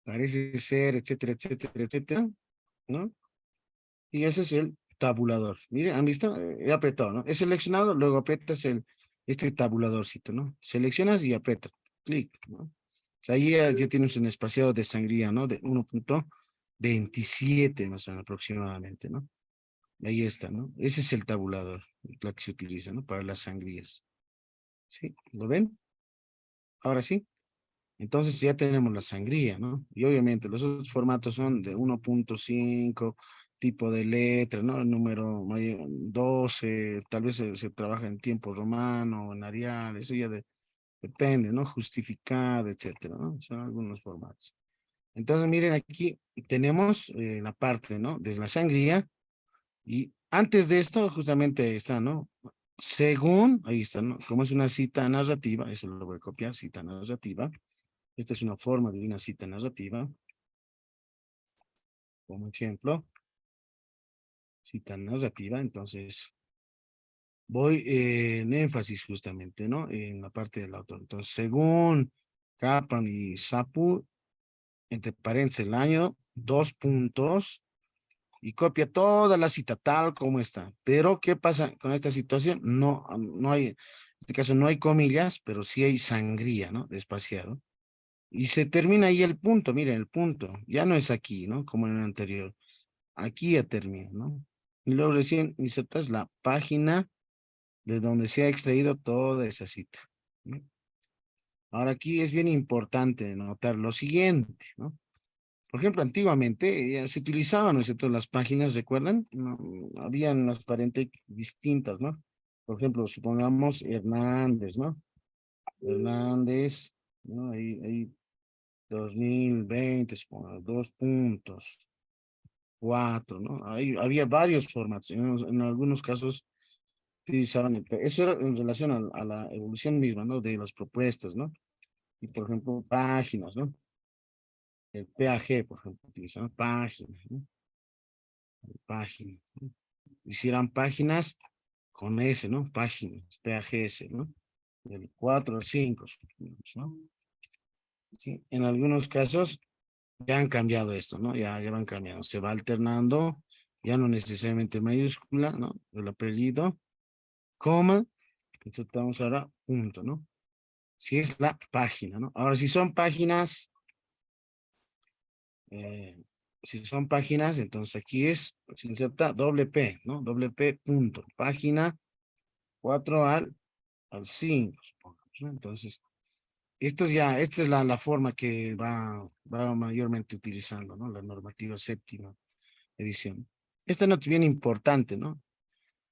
Parece ser, etcétera, etcétera, etcétera, ¿no? Y ese es el tabulador. Miren, ¿han visto? He apretado, ¿no? He seleccionado, luego aprietas este tabuladorcito, ¿no? Seleccionas y aprietas. Clic, ¿no? O sea, ahí ya tienes un espaciado de sangría, ¿no? De 1.27 más o menos aproximadamente, ¿no? Ahí está, ¿no? Ese es el tabulador, la que se utiliza, ¿no? Para las sangrías. ¿Sí? ¿Lo ven? Ahora sí. Entonces ya tenemos la sangría, ¿no? Y obviamente los otros formatos son de 1.5, tipo de letra, ¿no? El número 12, tal vez se trabaja en tiempo romano, en Arial, eso ya depende, ¿no? Justificado, etcétera, ¿no? Son algunos formatos. Entonces miren aquí tenemos la parte, ¿no? De la sangría y antes de esto justamente está, ¿no? Según, ahí está, ¿no? Como es una cita narrativa, eso lo voy a copiar, cita narrativa. Esta es una forma de una cita narrativa. Como ejemplo, cita narrativa. Entonces, voy en énfasis justamente, ¿no? En la parte del autor. Entonces, según Kaplan y Sapu, entre paréntesis el año, 2 puntos, y copia toda la cita tal como está. Pero, ¿qué pasa con esta situación? No hay, en este caso no hay comillas, pero sí hay sangría, ¿no? Despaciado. Y se termina ahí el punto, miren, el punto. Ya no es aquí, ¿no? Como en el anterior. Aquí ya termina, ¿no? Y luego recién insertas la página de donde se ha extraído toda esa cita, ¿no? Ahora aquí es bien importante notar lo siguiente, ¿no? Por ejemplo, antiguamente ya se utilizaban, ¿no es cierto? Las páginas, ¿recuerdan? No, habían las paréntesis distintas, ¿no? Por ejemplo, supongamos Hernández, ¿no? Hernández, ¿no? Ahí 2020, supongo, 2 puntos. 4, ¿no? Había varios formatos. En algunos casos utilizaban eso era en relación a la evolución misma, ¿no? De las propuestas, ¿no? Y por ejemplo, páginas, ¿no? El PAG, por ejemplo, utilizaban páginas, ¿no? Páginas, ¿no? Hicieran páginas con S, ¿no? Páginas, PAGS, ¿no? Del 4 al 5, ¿no? Sí, en algunos casos ya han cambiado esto, ¿no? Ya van cambiando, se va alternando, ya no necesariamente mayúscula, ¿no? El apellido, coma, insertamos ahora punto, ¿no? Si es la página, ¿no? Ahora, si son páginas, eh, entonces aquí se inserta doble P, ¿no? Doble P punto, página 4 al 5, supongamos, ¿no? Entonces, esta es la forma que va mayormente utilizando, ¿no? La normativa séptima edición. Esta nota es bien importante, ¿no?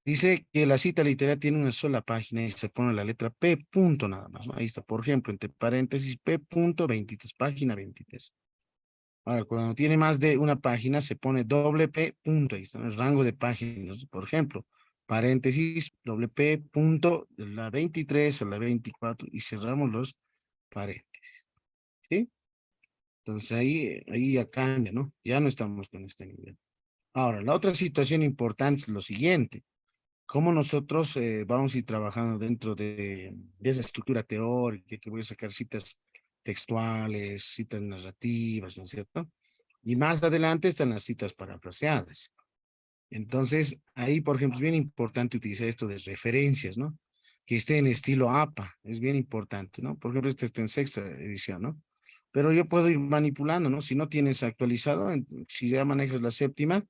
Dice que la cita literaria tiene una sola página y se pone la letra P punto nada más, ¿no? Ahí está, por ejemplo, entre paréntesis P punto 23, página 23. Ahora, cuando tiene más de una página, se pone doble P punto, ahí está, ¿no? El rango de páginas, por ejemplo, paréntesis, doble P punto, la 23 o la 24 y cerramos los paréntesis, ¿sí? Entonces ahí ya cambia, ¿no? Ya no estamos con este nivel. Ahora, la otra situación importante es lo siguiente. ¿Cómo nosotros vamos a ir trabajando dentro de esa estructura teórica, que voy a sacar citas textuales, citas narrativas, ¿no es cierto? Y más adelante están las citas parafraseadas. Entonces, ahí, por ejemplo, es bien importante utilizar esto de referencias, ¿no? Que esté en estilo APA, es bien importante, ¿no? Por ejemplo, este está en sexta edición, ¿no? Pero yo puedo ir manipulando, ¿no? Si no tienes actualizado, si ya manejas la séptima,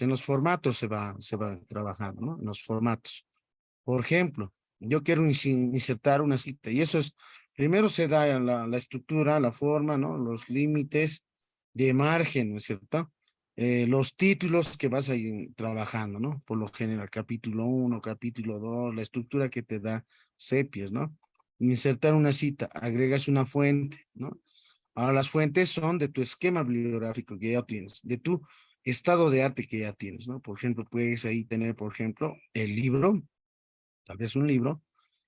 en los formatos se va trabajando, ¿no? En los formatos. Por ejemplo, yo quiero insertar una cita y eso es, primero se da la estructura, la forma, ¿no? Los límites de margen, ¿no es cierto? Los títulos que vas a ir trabajando, ¿no? Por lo general, capítulo 1, capítulo 2, la estructura que te da Sepias, ¿no? Insertar una cita, agregas una fuente, ¿no? Ahora las fuentes son de tu esquema bibliográfico que ya tienes, de tu estado de arte que ya tienes, ¿no? Por ejemplo, puedes ahí tener, por ejemplo, el libro, tal vez un libro,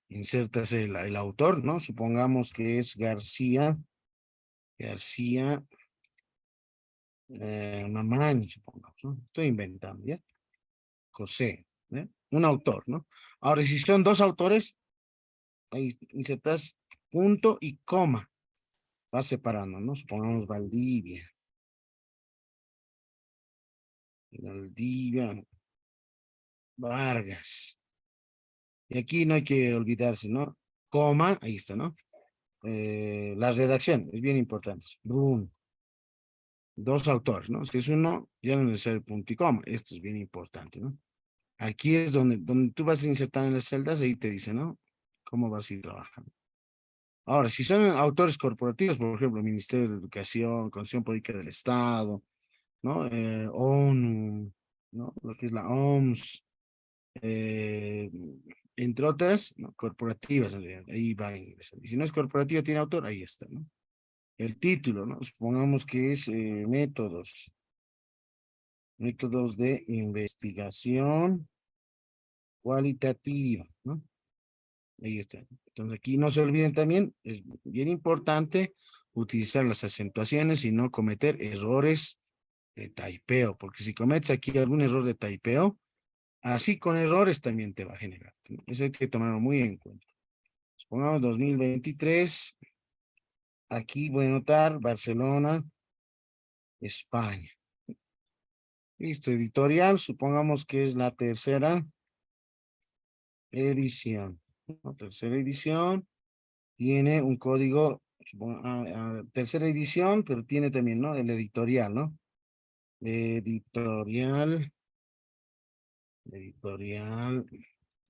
insertas el autor, ¿no? Supongamos que es García Mamani, supongamos, ¿no? Estoy inventando, ¿ya? José, ¿eh? Un autor, ¿no? Ahora, si son dos autores, ahí insertas punto y coma, vas separando, ¿no? Supongamos Valdivia, Vargas. Y aquí no hay que olvidarse, ¿no? Coma, ahí está, ¿no? La redacción es bien importante. Boom. Dos autores, ¿no? Si es uno, ya no es necesario punto y coma. Esto es bien importante, ¿no? Aquí es donde tú vas a insertar en las celdas, ahí te dice, ¿no? Cómo vas a ir trabajando. Ahora, si son autores corporativos, por ejemplo, Ministerio de Educación, Constitución Política del Estado, ¿no? ONU, ¿no? Lo que es la OMS, eh, entre otras, ¿no? Corporativas, en realidad, ahí va a ingresar. Y si no es corporativa, tiene autor, ahí está, ¿no? El título, ¿no? Supongamos que es métodos de investigación cualitativa, ¿no? Ahí está. Entonces aquí no se olviden también, es bien importante utilizar las acentuaciones y no cometer errores de taipeo, porque si cometes aquí algún error de taipeo, así con errores también te va a generar, ¿no? Eso hay que tomarlo muy en cuenta. Pongamos 2023. Aquí voy a anotar Barcelona, España. Listo, editorial. Supongamos que es la tercera edición, ¿no? Tercera edición. Tiene un código, tercera edición, pero tiene también, ¿no? El editorial, ¿no? Editorial.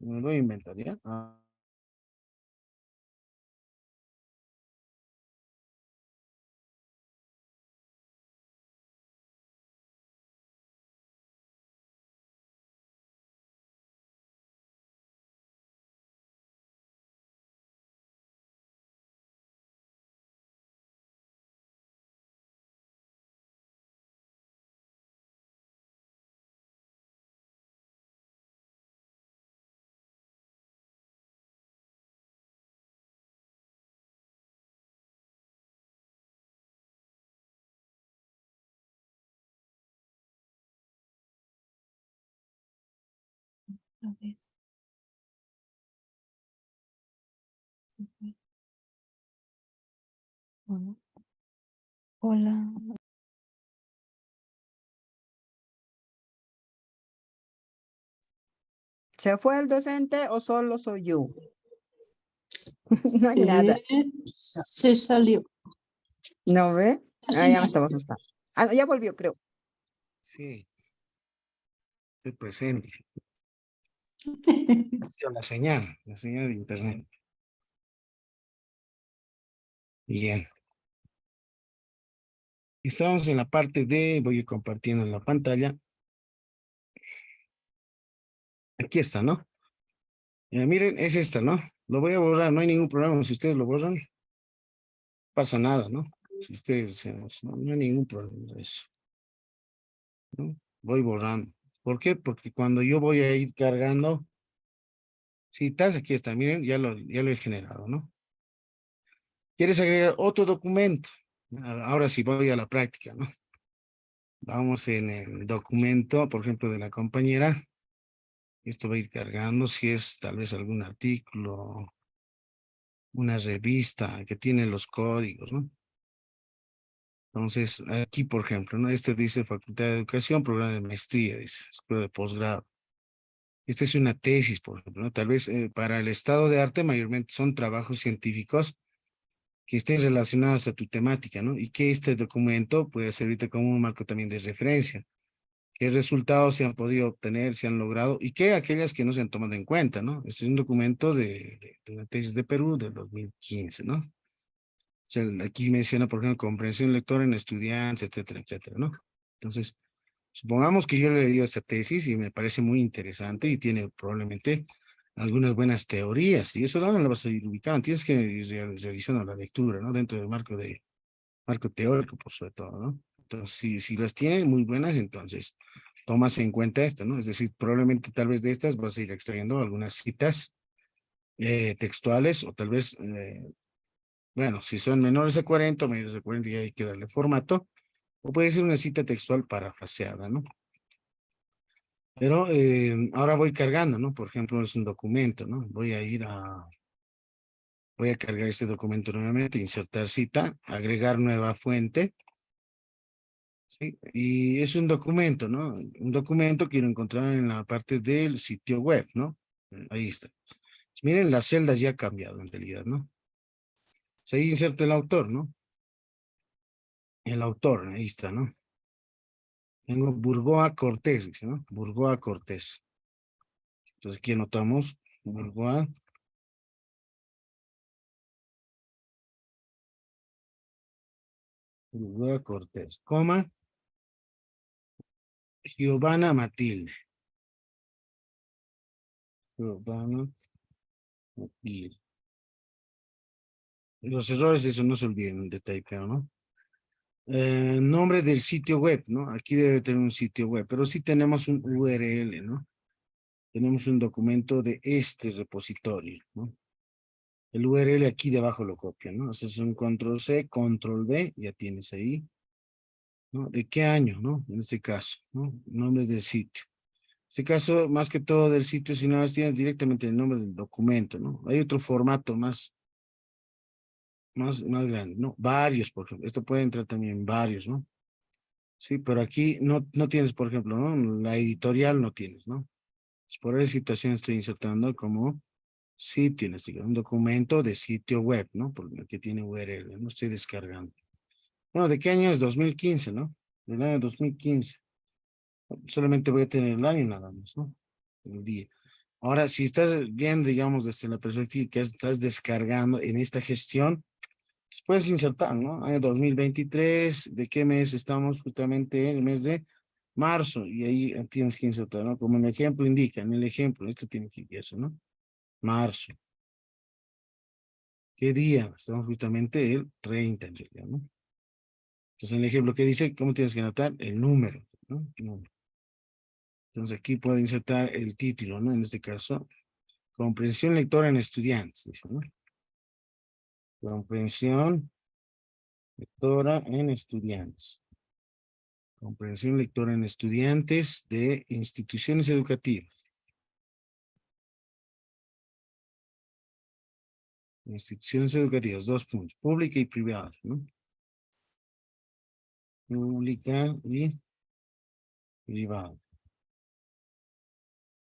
Me lo voy a inventar, ¿ya? Otra vez. Ujú. Bueno. Hola. ¿Se fue el docente o solo soy yo? No hay nada. Se salió. ¿No ve? Así Ah, ya no. me estaba asustando. Ah, no, ya volvió, creo. Sí, estoy presente. Ha sido la señal de internet. Bien. Estamos en la parte de, voy a ir compartiendo en la pantalla. Aquí está, ¿no? Miren, es esta, ¿no? Lo voy a borrar, no hay ningún problema. Si ustedes lo borran, no pasa nada, ¿no? Si ustedes, no hay ningún problema de eso, ¿no? Voy borrando. ¿Por qué? Porque cuando yo voy a ir cargando citas, aquí está, miren, ya lo he generado, ¿no? ¿Quieres agregar otro documento? Ahora sí voy a la práctica, ¿no? Vamos en el documento, por ejemplo, de la compañera. Esto va a ir cargando si es tal vez algún artículo, una revista que tiene los códigos, ¿no? Entonces, aquí, por ejemplo, ¿no? Este dice Facultad de Educación, programa de maestría, dice, escuela de posgrado. Esta es una tesis, por ejemplo, ¿no? Tal vez para el estado de arte mayormente son trabajos científicos que estén relacionados a tu temática, ¿no? Y que este documento puede servirte como un marco también de referencia. Qué resultados se han podido obtener, se han logrado, y qué aquellas que no se han tomado en cuenta, ¿no? Este es un documento de la tesis de Perú del 2015, ¿no? O sea, aquí menciona, por ejemplo, comprensión lectora en estudiantes, etcétera, etcétera, ¿no? Entonces, supongamos que yo le he leído esta tesis y me parece muy interesante y tiene probablemente algunas buenas teorías, y eso no lo vas a ir ubicando, tienes que ir realizando la lectura, ¿no? Dentro del marco teórico, por sobre todo, ¿no? Entonces, si las tiene muy buenas, entonces tomas en cuenta esto, ¿no? Es decir, probablemente tal vez de estas vas a ir extrayendo algunas citas textuales o tal vez, bueno, si son menores de 40 o mayores de 40 ya hay que darle formato, o puede ser una cita textual parafraseada, ¿no? Pero ahora voy cargando, ¿no? Por ejemplo, es un documento, ¿no? Voy a cargar este documento nuevamente, insertar cita, agregar nueva fuente, ¿sí? Y es un documento, ¿no? Un documento que lo encontrar en la parte del sitio web, ¿no? Ahí está. Miren, las celdas ya han cambiado en realidad, ¿no? Se inserta el autor, ¿no? El autor, ahí está, ¿no? Tengo Burgoa Cortés, dice, ¿no? Burgoa Cortés. Entonces aquí anotamos Burgoa Cortés, coma, Giovanna Matilde. Giovanna Matilde. Los errores, eso no se olviden, de typeo, ¿no? Nombre del sitio web, ¿no? Aquí debe tener un sitio web, pero sí tenemos un URL, ¿no? Tenemos un documento de este repositorio, ¿no? El URL aquí debajo lo copian, ¿no? Haces un control C, control V, ya tienes ahí, ¿no? ¿De qué año, no? En este caso, ¿no? Nombres del sitio. En este caso, más que todo del sitio, si no las tienes directamente el nombre del documento, ¿no? Hay otro formato más grande, ¿no? Varios, por ejemplo. Esto puede entrar también varios, ¿no? Sí, pero aquí no tienes, por ejemplo, ¿no? La editorial no tienes, ¿no? Pues por esa situación estoy insertando como sitio, en este caso, un documento de sitio web, ¿no? Porque que tiene URL, no estoy descargando. Bueno, ¿de qué año es? 2015, ¿no? Del año 2015. Solamente voy a tener el año nada más, ¿no? El día. Ahora, si estás viendo, digamos, desde la perspectiva que estás descargando en esta gestión, pues puedes insertar, ¿no? Año 2023, ¿de qué mes estamos? Justamente en el mes de marzo, y ahí tienes que insertar, ¿no? Como en el ejemplo indica, en el ejemplo, esto tiene que ir eso, ¿no? Marzo. ¿Qué día? Estamos justamente el 30 en realidad, ¿no? Entonces, en el ejemplo que dice, ¿cómo tienes que anotar? El número, ¿no? Número. Entonces, aquí puedo insertar el título, ¿no? En este caso, comprensión lectora en estudiantes, dice, ¿no? Comprensión lectora en estudiantes. Comprensión lectora en estudiantes de instituciones educativas. Instituciones educativas, 2 puntos, pública y privada, ¿no? Pública y privada.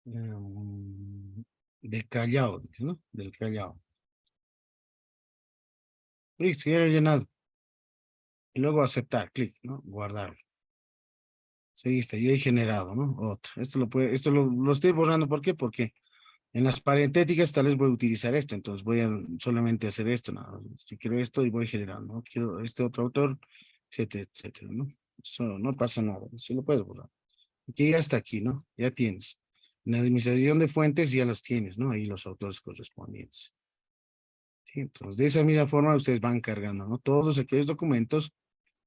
De Callao, dice, ¿no? Del Callao. Listo, ya lo he llenado. Y luego aceptar, clic, ¿no? Guardar. Seguiste, ya he generado, ¿no? Otro. Esto lo estoy borrando, ¿por qué? Porque en las parentéticas tal vez voy a utilizar esto, entonces voy a solamente hacer esto, ¿no? Si quiero esto y voy generando, ¿no? Quiero este otro autor, etcétera, etcétera, ¿no? Eso no pasa nada, eso lo puedes borrar. Aquí ya está aquí, ¿no? Ya tienes. En la administración de fuentes ya los tienes, ¿no? Ahí los autores correspondientes. Sí, entonces, de esa misma forma ustedes van cargando, ¿no? Todos aquellos documentos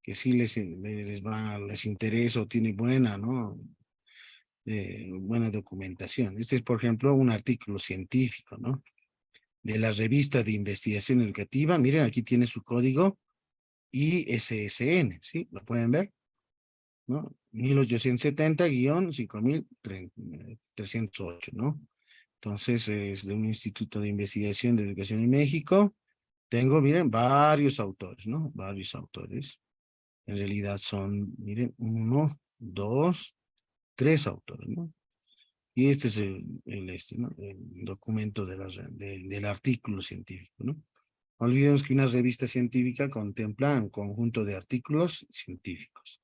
que sí les interesa o tiene buena, ¿no? Buena documentación. Este es, por ejemplo, un artículo científico, ¿no? De la revista de investigación educativa. Miren, aquí tiene su código ISSN, ¿sí? ¿Lo pueden ver? ¿No? 1870-5308, ¿no? Entonces, es de un instituto de investigación de educación en México. Tengo, miren, varios autores, ¿no? Varios autores. En realidad son, miren, 1, 2, 3 autores, ¿no? Y este es ¿no? El documento del artículo científico, ¿no? No olvidemos que una revista científica contempla un conjunto de artículos científicos.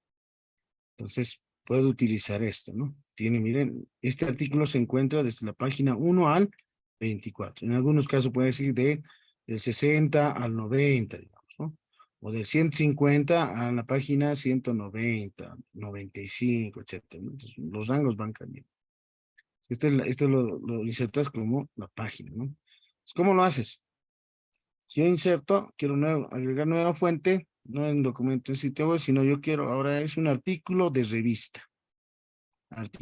Entonces, puedo utilizar esto, ¿no? Tiene, miren, este artículo se encuentra desde la página 1 al 24. En algunos casos puede decir del 60 al 90, digamos, ¿no? O del 150 a la página 190, 95, etcétera, ¿no? Entonces, los rangos van cambiando. Esto lo insertas como la página, ¿no? Entonces, ¿cómo lo haces? Si yo inserto, quiero agregar nueva fuente, no en documento en sitio web, sino yo quiero, ahora es un artículo de revista.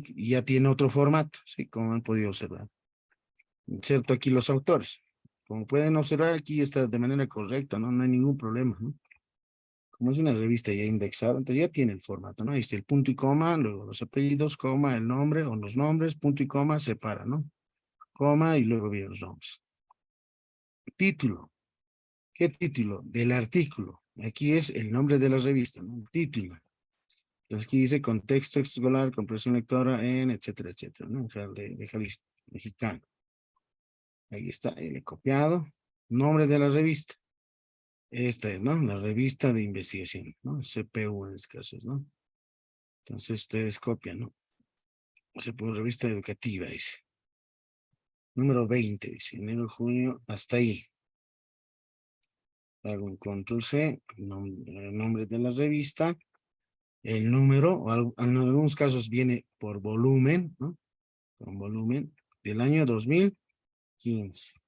Y ya tiene otro formato, ¿sí? Como han podido observar. Inserto aquí los autores. Como pueden observar, aquí está de manera correcta, ¿no? No hay ningún problema, ¿no? Como es una revista ya indexada, entonces ya tiene el formato, ¿no? Ahí está el punto y coma, luego los apellidos, coma, el nombre o los nombres, punto y coma, separa, ¿no? Coma y luego vienen los nombres. Título. ¿Qué título? Del artículo. Aquí es el nombre de la revista, ¿no? El título. Entonces aquí dice contexto escolar, comprensión lectora en etcétera, etcétera, ¿no? O sea, de Jalisco, mexicano. Ahí está, el he copiado. Nombre de la revista. Esta es, ¿no? La revista de investigación, ¿no? CPU en este caso, ¿no? Entonces ustedes copian, ¿no? CPU revista educativa, dice. Número 20, dice, enero, junio, hasta ahí. Hago un control C, nombre de la revista, el número, o en algunos casos viene por volumen, ¿no? Con volumen del año 2015.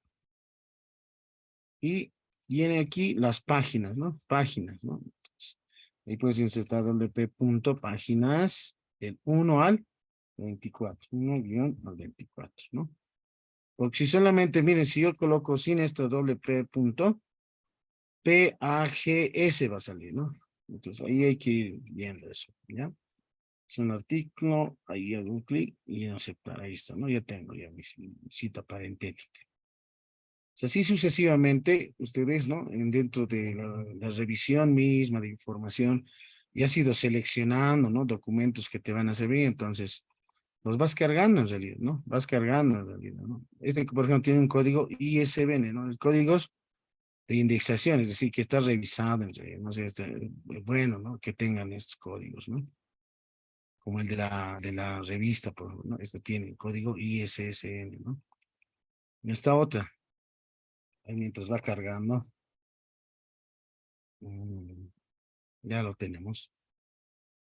Y viene aquí las páginas, ¿no? Páginas, ¿no? Entonces, ahí puedes insertar WP punto páginas del 1 al 24, 1 al 24, ¿no? Porque si solamente, miren, si yo coloco sin esto WP punto, PAGS va a salir, ¿no? Entonces ahí hay que ir viendo eso, ¿ya? Es un artículo, ahí hago un clic y en aceptar, ahí está, ¿no? Ya tengo ya mi cita parentética. O sea, así sucesivamente, ustedes, ¿no? Dentro de la revisión misma de información, ya has ido seleccionando, ¿no? Documentos que te van a servir, entonces los vas cargando en realidad, ¿no? Vas cargando en realidad, ¿no? Este, por ejemplo, tiene un código ISBN, ¿no? El códigos de indexación, es decir, que está revisado en realidad, no sé, bueno, ¿no? Que tengan estos códigos, ¿no? Como el de la revista, por ejemplo, ¿no? Este tiene el código ISSN, ¿no? Y esta otra, ahí mientras va cargando, ya lo tenemos.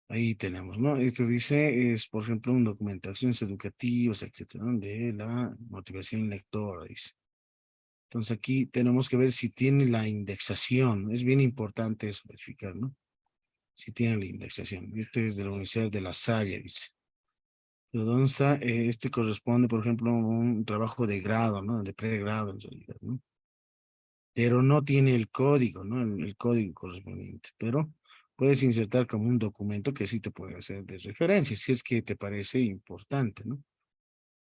Ahí tenemos, ¿no? Esto dice, es, por ejemplo, un documentaciones educativas, etcétera, ¿no? De la motivación lectora, dice. Entonces aquí tenemos que ver si tiene la indexación. Es bien importante eso, verificar, ¿no? Si tiene la indexación. Este es de la Universidad de La Salle, dice. Pero ¿dónde está? Este corresponde, por ejemplo, a un trabajo de grado, ¿no? De pregrado, en realidad, ¿no? Pero no tiene el código, ¿no? El código correspondiente. Pero puedes insertar como un documento que sí te puede hacer de referencia, si es que te parece importante, ¿no?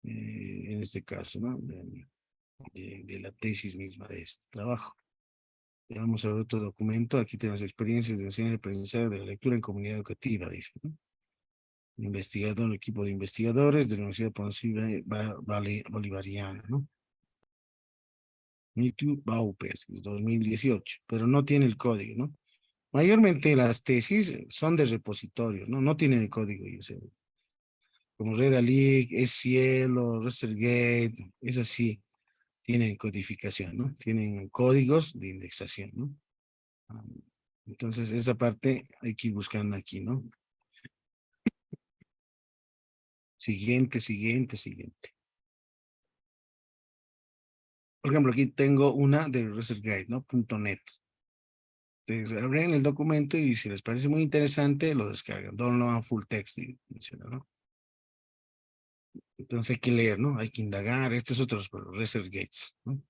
En este caso, ¿no? de la tesis misma de este trabajo. Vamos a ver otro documento. Aquí tenemos experiencias de enseñanza y aprendizaje de la lectura en comunidad educativa, dice, ¿no? Investigador, equipo de investigadores de la Universidad Ponce Bolivariana, ¿no? MeToo Baupes, 2018, pero no tiene el código, ¿no? Mayormente las tesis son de repositorio, ¿no? No tienen el código, yo sé. Como Redalyc, SCielo, ResearchGate, es así, tienen codificación, ¿no? Tienen códigos de indexación, ¿no? Ah, entonces, esa parte hay que ir buscando aquí, ¿no? Siguiente, siguiente, siguiente. Por ejemplo, aquí tengo una de ResearchGate, ¿no? .net. Entonces, abren el documento y si les parece muy interesante, lo descargan. Download full text, menciona, ¿no? Entonces hay que leer, ¿no? Hay que indagar. Este es otro ResearchGates, ¿no?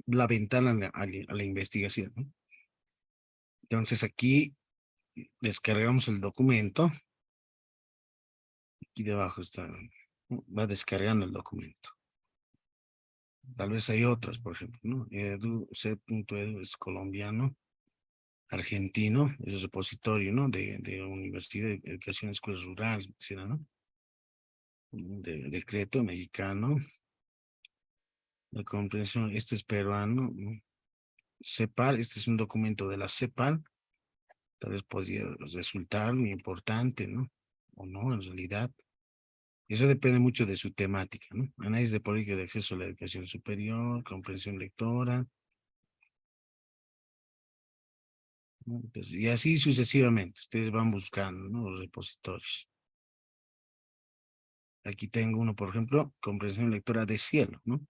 La ventana a la investigación, ¿no? Entonces aquí descargamos el documento. Aquí debajo está, ¿no? Va descargando el documento. Tal vez hay otras, por ejemplo, ¿no? C.edu es colombiano, argentino, es el repositorio, ¿no? De Universidad de Educación, Escuelas Rurales, etcétera, ¿no? Decreto mexicano. La comprensión, este es peruano, ¿no? CEPAL, este es un documento de la CEPAL. Tal vez podría resultar muy importante, ¿no? O no, en realidad. Eso depende mucho de su temática, ¿no? Análisis de política de acceso a la educación superior, comprensión lectora, ¿no? Entonces, y así sucesivamente. Ustedes van buscando, ¿no? Los repositorios. Aquí tengo uno, por ejemplo, comprensión lectora de cielo, ¿no?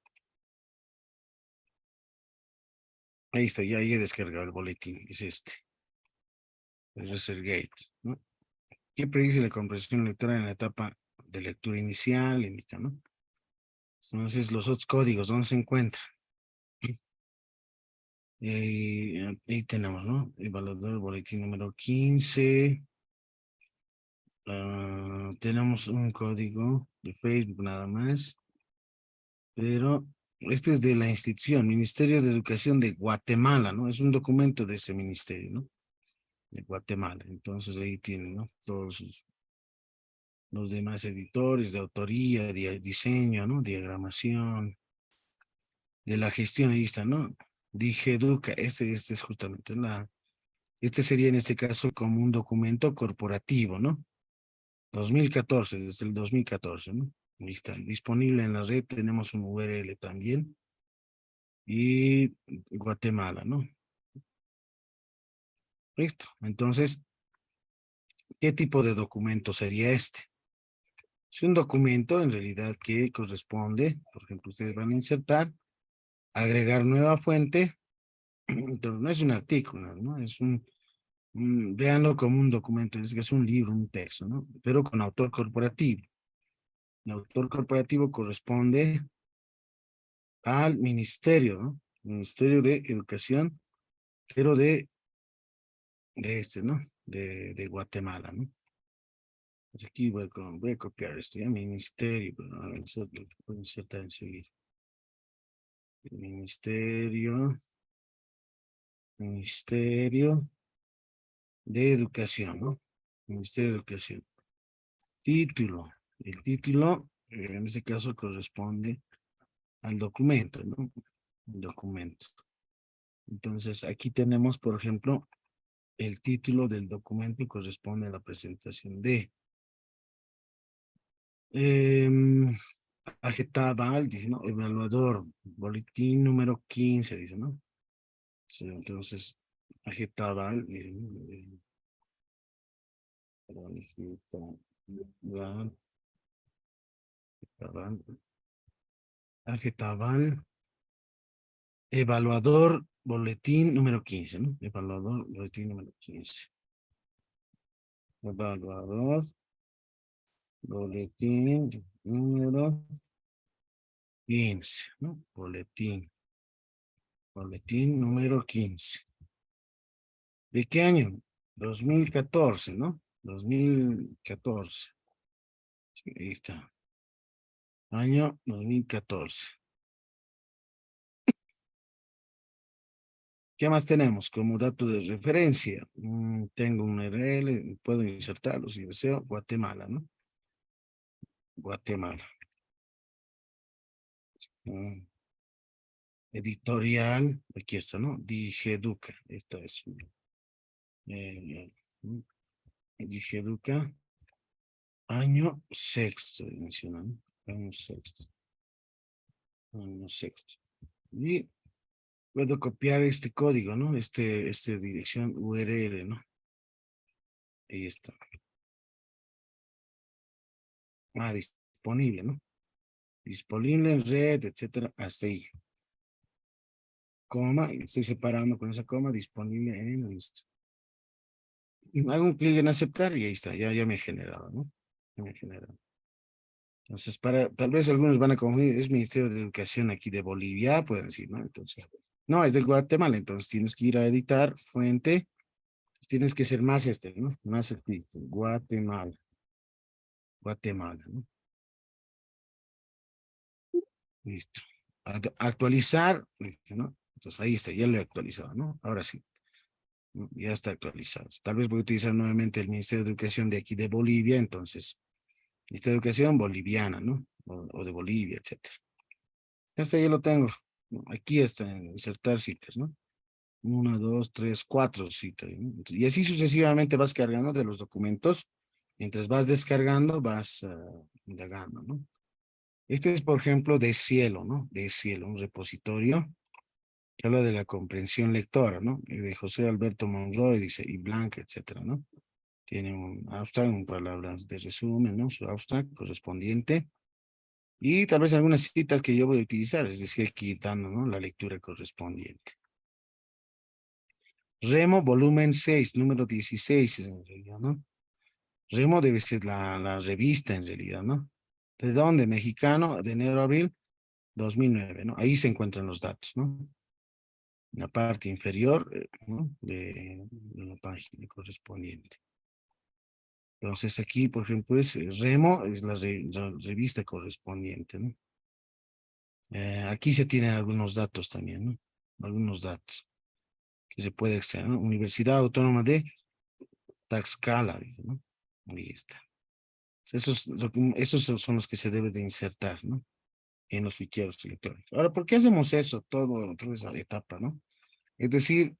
Ahí está, ya he descargado el boletín, es este. El ResearchGate, ¿no? ¿Qué predice la comprensión lectora en la etapa de lectura inicial? Indica, ¿no? Entonces, los otros códigos, ¿dónde se encuentran? Ahí tenemos, ¿no? Evaluador, boletín número 15. Tenemos un código de Facebook nada más. Pero este es de la institución, Ministerio de Educación de Guatemala, ¿no? Es un documento de ese ministerio, ¿no? De Guatemala. Entonces ahí tienen, ¿no? Todos los demás editores de autoría, de diseño, ¿no? Diagramación, de la gestión, ahí está, ¿no? Dije Educa, este es justamente este sería en este caso como un documento corporativo, ¿no? 2014, desde el 2014, ¿no? Ahí está, disponible en la red, tenemos un URL también. Y Guatemala, ¿no? Listo. Entonces, ¿qué tipo de documento sería este? Es un documento en realidad que corresponde, por ejemplo, ustedes van a insertar, agregar nueva fuente, entonces no es un artículo, ¿no? Es véanlo como un documento, es que es un libro, un texto, ¿no? Pero con autor corporativo. El autor corporativo corresponde al ministerio, ¿no? Ministerio de Educación, pero ¿no? De Guatemala, ¿no? Pues aquí voy a copiar esto, ya ministerio, pero a ver, eso lo puedo insertar enseguida. El Ministerio de Educación, ¿no? Ministerio de Educación. Título. El título, en este caso, corresponde al documento, ¿no? El documento. Entonces, aquí tenemos, por ejemplo, el título del documento corresponde a la presentación de Agetabal, dice, ¿no? Evaluador, boletín número 15, dice, ¿no? Sí, entonces, Agetabal, Agetabal, evaluador, boletín número 15, ¿no? Evaluador, boletín número 15. Evaluador, boletín número 15, ¿no? Boletín número 15. ¿De qué año? 2014, ¿no? 2014. Sí, ahí está. Año 2014. ¿Qué más tenemos como dato de referencia? Tengo un URL, puedo insertarlo si deseo. Guatemala, ¿no? Guatemala. Editorial, aquí está, ¿no? Digeduca. Esta es. Mm, Digeduca. Año sexto, menciona, ¿no? Año sexto. Año sexto. Y puedo copiar este código, ¿no? Este dirección URL, ¿no? Ahí está. Disponible, ¿no? Disponible en red, etcétera, hasta ahí. Coma, y estoy separando con esa coma, disponible en listo. Y hago un clic en aceptar y ahí está, ya me he generado, ¿no? Ya me he generado. Entonces, tal vez algunos van a confundir, es Ministerio de Educación aquí de Bolivia, pueden decir, ¿no? Entonces, no, es de Guatemala, entonces tienes que ir a editar, fuente, tienes que ser más ¿no? Más estricto, Guatemala, ¿no? Listo. Actualizar, ¿no? Entonces ahí está, ya lo he actualizado, ¿no? Ahora sí, ¿no? Ya está actualizado. Tal vez voy a utilizar nuevamente el Ministerio de Educación de aquí de Bolivia, entonces, Ministerio de Educación boliviana, ¿no? O de Bolivia, etcétera. Este ya lo tengo. Aquí está en insertar citas, ¿no? 1, 2, 3, 4 citas, ¿no? Y así sucesivamente vas cargando de los documentos. Mientras vas descargando, vas indagando, ¿no? Este es, por ejemplo, de Cielo, ¿no? De Cielo, un repositorio que habla de la comprensión lectora, ¿no? Y de José Alberto Monroy, dice, y Blanca, etcétera, ¿no? Tiene un abstract, un palabras de resumen, ¿no? Su abstract correspondiente. Y tal vez algunas citas que yo voy a utilizar, es decir, aquí dando, ¿no? La lectura correspondiente. Remo, volumen 6, número 16, en realidad, ¿no? Remo debe ser la revista, en realidad, ¿no? ¿De dónde? Mexicano, de enero a abril 2009, ¿no? Ahí se encuentran los datos, ¿no? En la parte inferior, ¿no? de la página correspondiente. Entonces aquí, por ejemplo, es Remo, es la revista correspondiente, ¿no? Aquí se tienen algunos datos también, ¿no? Algunos datos que se puede extraer, ¿no? Universidad Autónoma de Tlaxcala, ¿no? Ahí está. Esos son los que se deben de insertar, ¿no? En los ficheros electrónicos. Ahora, ¿por qué hacemos eso? Toda esa etapa, ¿no? Es decir,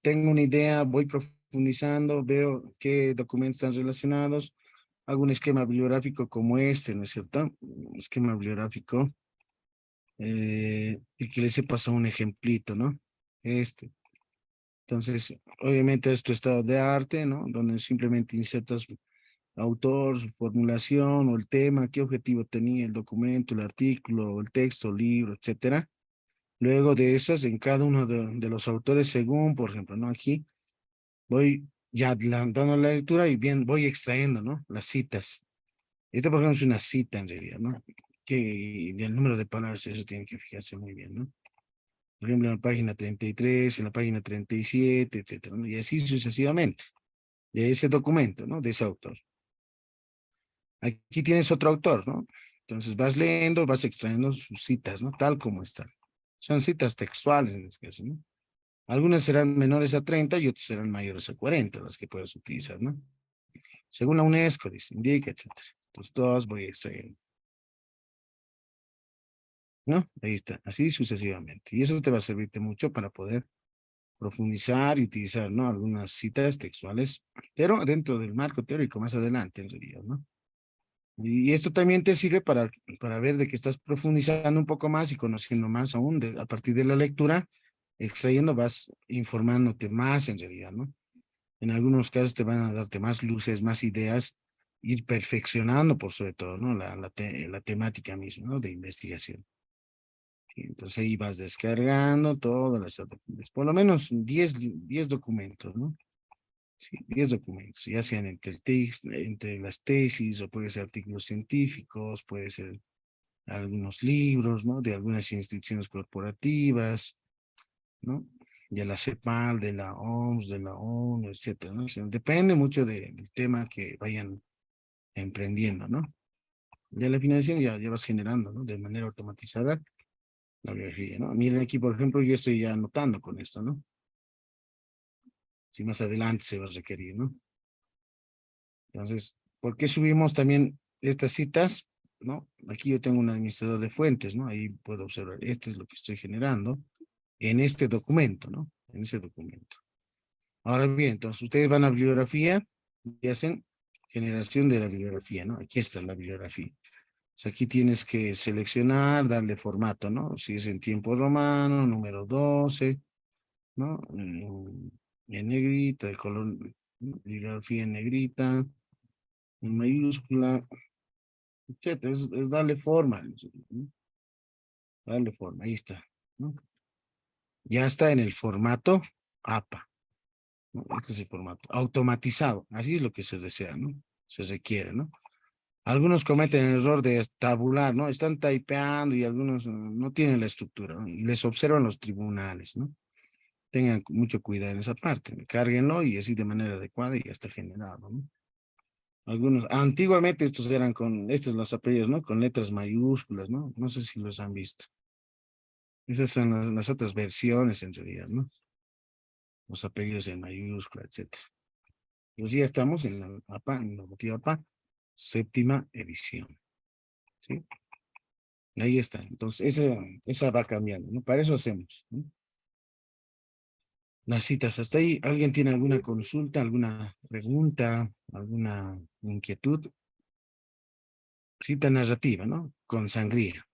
tengo una idea, voy profundizando, veo qué documentos están relacionados, hago un esquema bibliográfico como este, ¿no es cierto? Un esquema bibliográfico, y que les he pasado un ejemplito, ¿no? Este. Entonces, obviamente es tu estado de arte, ¿no? Donde simplemente insertas autor, su formulación o el tema, qué objetivo tenía el documento, el artículo, el texto, el libro, etcétera. Luego de esas, en cada uno de los autores, según, por ejemplo, ¿no? Aquí voy ya dando la lectura y bien voy extrayendo, ¿no? Las citas. Esta, por ejemplo, es una cita en realidad, ¿no? Que el número de palabras, eso tiene que fijarse muy bien, ¿no? Por ejemplo, en la página 33, en la página 37, etcétera, ¿no? Y así sucesivamente, de ese documento, ¿no? De ese autor. Aquí tienes otro autor, ¿no? Entonces vas leyendo, vas extrayendo sus citas, ¿no? Tal como están. Son citas textuales en este caso, ¿no? Algunas serán menores a 30 y otras serán mayores a 40, las que puedes utilizar, ¿no? Según la UNESCO, dice, indica, etcétera. Entonces todas voy extrayendo, ¿no? Ahí está, así sucesivamente. Y eso te va a servirte mucho para poder profundizar y utilizar, ¿no? Algunas citas textuales, pero dentro del marco teórico más adelante, en realidad, ¿no? Y esto también te sirve para ver de que estás profundizando un poco más y conociendo más aún a partir de la lectura, extrayendo, vas informándote más en realidad, ¿no? En algunos casos te van a darte más luces, más ideas, ir perfeccionando por sobre todo, ¿no? La temática misma, ¿no? De investigación. Y entonces ahí vas descargando todas las documentos, por lo menos 10 documentos, ¿no? Sí, 10 documentos, ya sean entre las tesis o puede ser artículos científicos, puede ser algunos libros, ¿no? De algunas instituciones corporativas, ¿no? De la CEPAL, de la OMS, de la ONU, etcétera, ¿no? O sea, depende mucho del tema que vayan emprendiendo, ¿no? Ya la financiación ya vas generando, ¿no? De manera automatizada la biografía, ¿no? Miren aquí, por ejemplo, yo estoy ya anotando con esto, ¿no? Si más adelante se va a requerir, ¿no? Entonces, ¿por qué subimos también estas citas? ¿No? Aquí yo tengo un administrador de fuentes, ¿no? Ahí puedo observar, este es lo que estoy generando en este documento, ¿no? En ese documento. Ahora bien, entonces ustedes van a bibliografía y hacen generación de la bibliografía, ¿no? Aquí está la bibliografía. Pues aquí tienes que seleccionar, darle formato, ¿no? Si es en tiempo romano, número 12, ¿no? En negrita, de color, bibliografía en negrita, en mayúscula, etcétera. Es darle forma, ¿no? Darle forma, ahí está, ¿no? Ya está en el formato APA, ¿no? Este es el formato automatizado, así es lo que se desea, ¿no? Se requiere, ¿no? Algunos cometen el error de tabular, ¿no? Están typeando y algunos no tienen la estructura, ¿no? Y les observan los tribunales, ¿no? Tengan mucho cuidado en esa parte, cárguenlo y así de manera adecuada y ya está generado, ¿no? Algunos, antiguamente estos eran con, estos los apellidos, ¿no? Con letras mayúsculas, ¿no? No sé si los han visto. Esas son las otras versiones en realidad, ¿no? Los apellidos en mayúscula, etcétera. Pues ya estamos en la APA, en la normativa APA, séptima edición, ¿sí? Ahí está. Entonces, esa va cambiando, ¿no? Para eso hacemos, ¿no? Las citas. Hasta ahí, ¿alguien tiene alguna consulta, alguna pregunta, alguna inquietud? Cita narrativa, ¿no? Con sangría.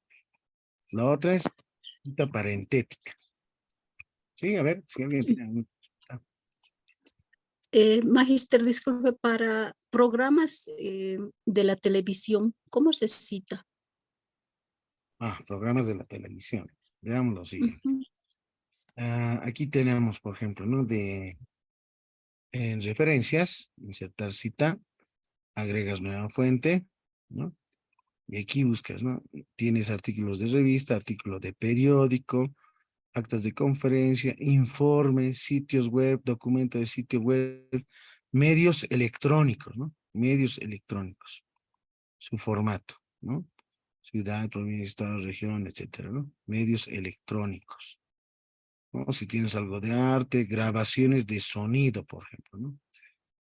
La otra es cita parentética. Sí, a ver, si alguien tiene alguna consulta. Magister, disculpe, para programas de la televisión, ¿cómo se cita? Programas de la televisión. Veamos lo siguiente. Ujú. Aquí tenemos, por ejemplo, ¿no? En referencias, insertar cita, agregas nueva fuente, ¿no? Y aquí buscas, ¿no? Tienes artículos de revista, artículos de periódico, actas de conferencia, informes, sitios web, documento de sitio web, medios electrónicos, ¿no? Medios electrónicos, su formato, ¿no? Ciudad, provincia, estado, región, etcétera, ¿no? Medios electrónicos, ¿no? Si tienes algo de arte, grabaciones de sonido, por ejemplo, ¿no?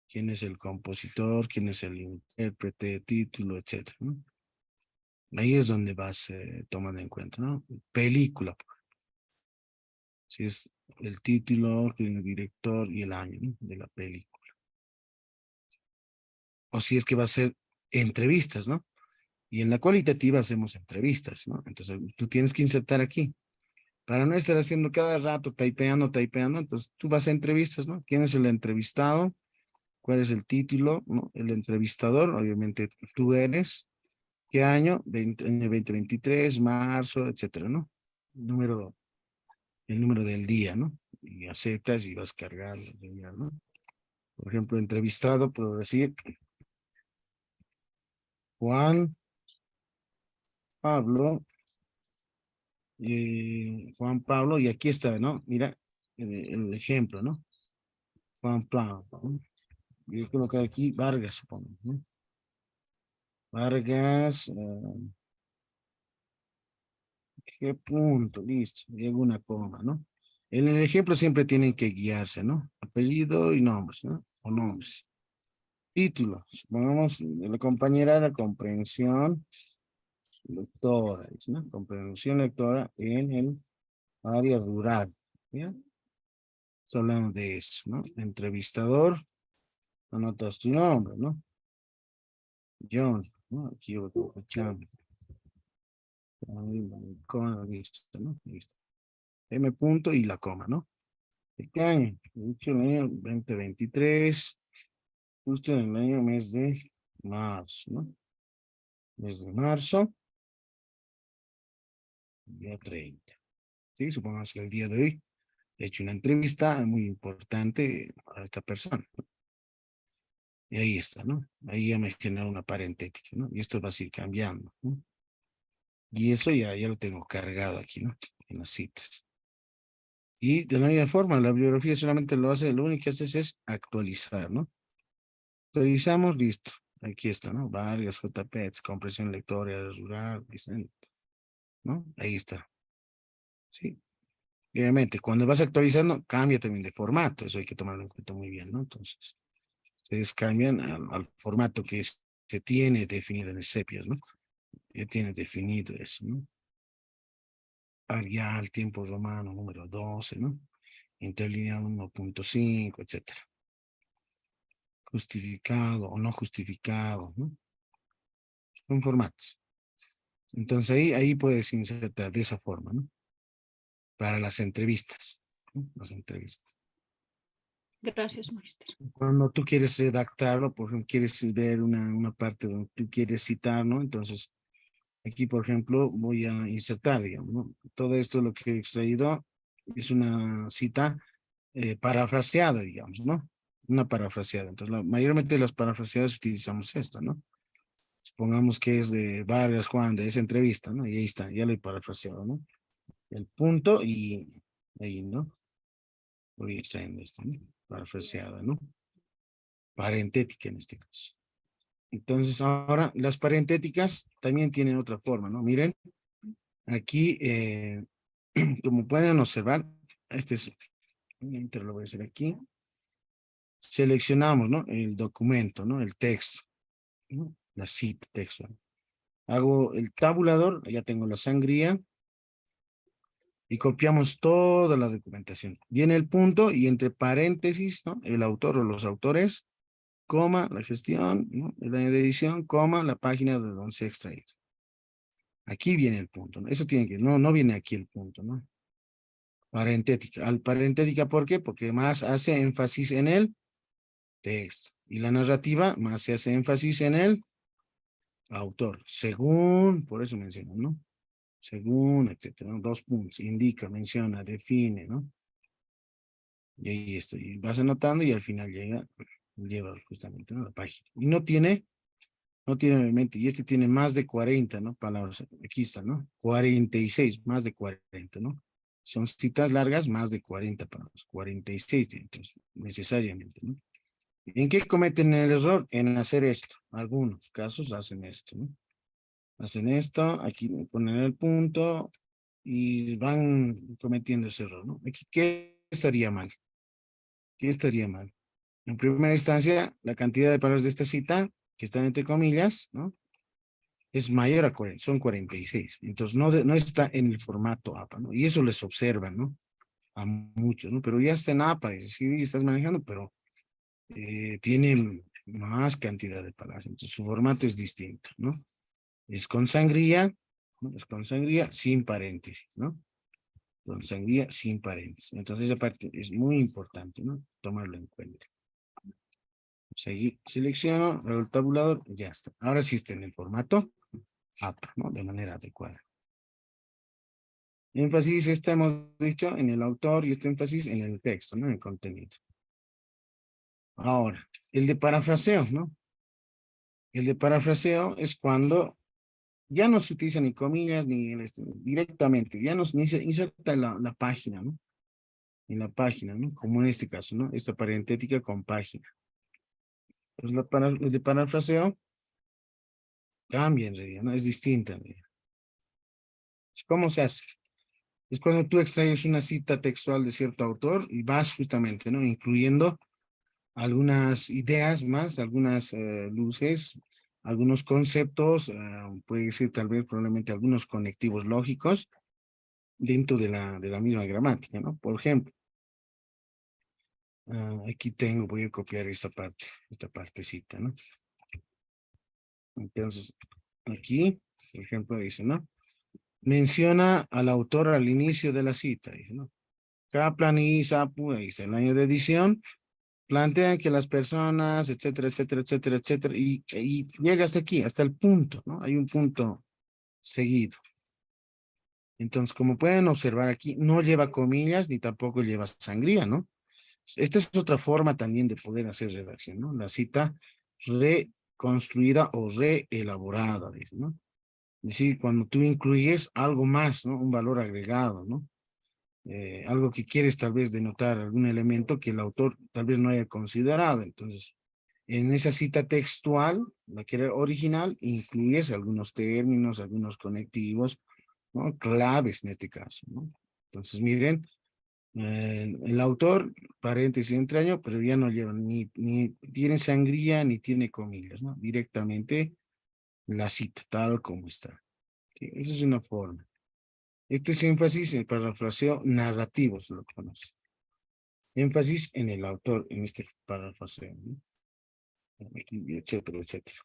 ¿Quién es el compositor? ¿Quién es el intérprete? Título, etcétera, ¿no? Ahí es donde vas tomando en cuenta, ¿no? Película, si es el título, el director y el año, ¿no? De la película. O si es que va a ser entrevistas, ¿no? Y en la cualitativa hacemos entrevistas, ¿no? Entonces tú tienes que insertar aquí. Para no estar haciendo cada rato, typeando, entonces tú vas a entrevistas, ¿no? ¿Quién es el entrevistado? ¿Cuál es el título? ¿No? El entrevistador, obviamente tú eres. ¿Qué año? Año 2023, marzo, etcétera, ¿no? El número del día, ¿no? Y aceptas y vas cargando, ¿no? Por ejemplo, entrevistado, puedo decir Juan Pablo, Juan Pablo, y aquí está, ¿no? Mira el ejemplo, ¿no? Juan Pablo, ¿no? Voy a colocar aquí Vargas, supongo, ¿no? Vargas, ¿qué punto? Listo, llega una coma, ¿no? En el ejemplo siempre tienen que guiarse, ¿no? Apellido y nombres, ¿no? O nombres. Título, supongamos la compañera de la comprensión lectora, dice, ¿no? Comprensión lectora en el área rural, ¿ya? Estoy hablando de eso, ¿no? Entrevistador, anotas tu nombre, ¿no? John, ¿no? Aquí yo voy a John. Listo, ¿no? Listo. M punto y la coma, ¿no? ¿De qué año? Dicho el año 2023, justo en el año mes de marzo, ¿no? Mes de marzo, día 30. Sí, supongamos que el día de hoy he hecho una entrevista muy importante a esta persona. Y ahí está, ¿no? Ahí ya me genera una parentética, ¿no? Y esto va a ir cambiando, ¿no? Y eso ya lo tengo cargado aquí, ¿no? En las citas. Y de la misma forma, la bibliografía solamente lo hace, lo único que haces es actualizar, ¿no? Actualizamos, listo. Aquí está, ¿no? Vargas, JPETs, compresión lectora, rural, ¿no? Ahí está. Sí. Y obviamente, cuando vas actualizando, cambia también de formato. Eso hay que tomarlo en cuenta muy bien, ¿no? Entonces, ustedes cambian al formato que se tiene definido en el CEPIAS, ¿no? Ya tiene definido eso, ¿no? Arial, tiempo romano, número 12, ¿no? Interlineal 1.5, etcétera. Justificado o no justificado, ¿no? Son formatos. Entonces ahí puedes insertar de esa forma, ¿no? Para las entrevistas, ¿no? Las entrevistas. Gracias, maestra. Cuando tú quieres redactarlo, por ejemplo, quieres ver una parte donde tú quieres citar, ¿no? Entonces, aquí, por ejemplo, voy a insertar, digamos, ¿no? Todo esto lo que he extraído es una cita parafraseada, digamos, ¿no? Una parafraseada. Entonces, mayormente las parafraseadas utilizamos esta, ¿no? Supongamos que es de Vargas Juan, de esa entrevista, ¿no? Y ahí está, ya lo he parafraseado, ¿no? El punto y ahí, ¿no? Voy extrayendo esto, ¿no? Parafraseada, ¿no? Parentética en este caso. Entonces, ahora las parentéticas también tienen otra forma, ¿no? Miren, aquí, como pueden observar, este es, lo voy a hacer aquí. Seleccionamos, ¿no? El documento, ¿no? El texto, ¿no? La cita textual. Hago el tabulador, ya tengo la sangría, y copiamos toda la documentación. Viene el punto y entre paréntesis, ¿no? El autor o los autores, coma, la gestión, ¿no? El año de edición, coma, la página de donde se ha extraído. Aquí viene el punto, ¿no? Eso tiene que, no viene aquí el punto, ¿no? Parentética. Al parentética, ¿por qué? Porque más hace énfasis en el texto. Y la narrativa más se hace énfasis en el autor. Según, por eso menciono, ¿no? Según, etcétera, ¿no? 2 puntos. Indica, menciona, define, ¿no? Y ahí estoy. Vas anotando y al final lleva justamente, ¿no? La página. Y no tiene obviamente, y este tiene más de 40, ¿no? Palabras, aquí está, ¿no? 46, más de 40, ¿no? Son citas largas, más de 40 palabras, 46, entonces, necesariamente, ¿no? ¿En qué cometen el error? En hacer esto. Algunos casos hacen esto, ¿no? Hacen esto, aquí ponen el punto y van cometiendo ese error, ¿no? Aquí, ¿qué estaría mal? ¿Qué estaría mal? En primera instancia, la cantidad de palabras de esta cita, que están entre comillas, ¿no? Es mayor a 40, son 46. Entonces, no está en el formato APA, ¿no? Y eso les observan, ¿no? A muchos, ¿no? Pero ya está en APA, y sí estás manejando, pero tiene más cantidad de palabras. Entonces, su formato es distinto, ¿no? Es con sangría, ¿no? Es con sangría sin paréntesis, ¿no? Con sangría sin paréntesis. Entonces, esa parte es muy importante, ¿no? Tomarlo en cuenta. Selecciono, hago el tabulador, ya está. Ahora sí está en el formato APA, ¿no? De manera adecuada. Énfasis, este hemos dicho en el autor y este énfasis en el texto, ¿no? En el contenido. Ahora, el de parafraseo, ¿no? El de parafraseo es cuando ya no se utiliza ni comillas ni directamente, ya ni se inserta la página, ¿no? En la página, ¿no? Como en este caso, ¿no? Esta parentética con página. Pues el de parafraseo cambia en realidad, ¿no? Es distinta en realidad. ¿Cómo se hace? Es cuando tú extraes una cita textual de cierto autor y vas justamente, ¿no? Incluyendo algunas ideas más, algunas luces, algunos conceptos, puede ser tal vez probablemente algunos conectivos lógicos dentro de la misma gramática, ¿no? Por ejemplo, aquí voy a copiar esta partecita, ¿no? Entonces, aquí, por ejemplo, dice, ¿no? Menciona al autor al inicio de la cita, dice, ¿no? Kaplan y Sapu, ahí está el año de edición, plantean que las personas, etcétera, etcétera, etcétera, etcétera, y llega hasta aquí, hasta el punto, ¿no? Hay un punto seguido. Entonces, como pueden observar aquí, no lleva comillas ni tampoco lleva sangría, ¿no? Esta es otra forma también de poder hacer redacción, ¿no? La cita reconstruida o reelaborada, dice, ¿no? Es decir, cuando tú incluyes algo más, ¿no? Un valor agregado, ¿no? Algo que quieres tal vez denotar, algún elemento que el autor tal vez no haya considerado. Entonces, en esa cita textual, la que era original, incluyes algunos términos, algunos conectivos, ¿no? Claves en este caso, ¿no? Entonces, miren, El autor, paréntesis entre año, pero ya no lleva ni tiene sangría ni tiene comillas, ¿no? Directamente la cita tal como está. ¿Sí? Esa es una forma. Este es énfasis en el parafraseo narrativo, se lo conoce. Énfasis en el autor, en este parafraseo, ¿no? Etcétera, etcétera.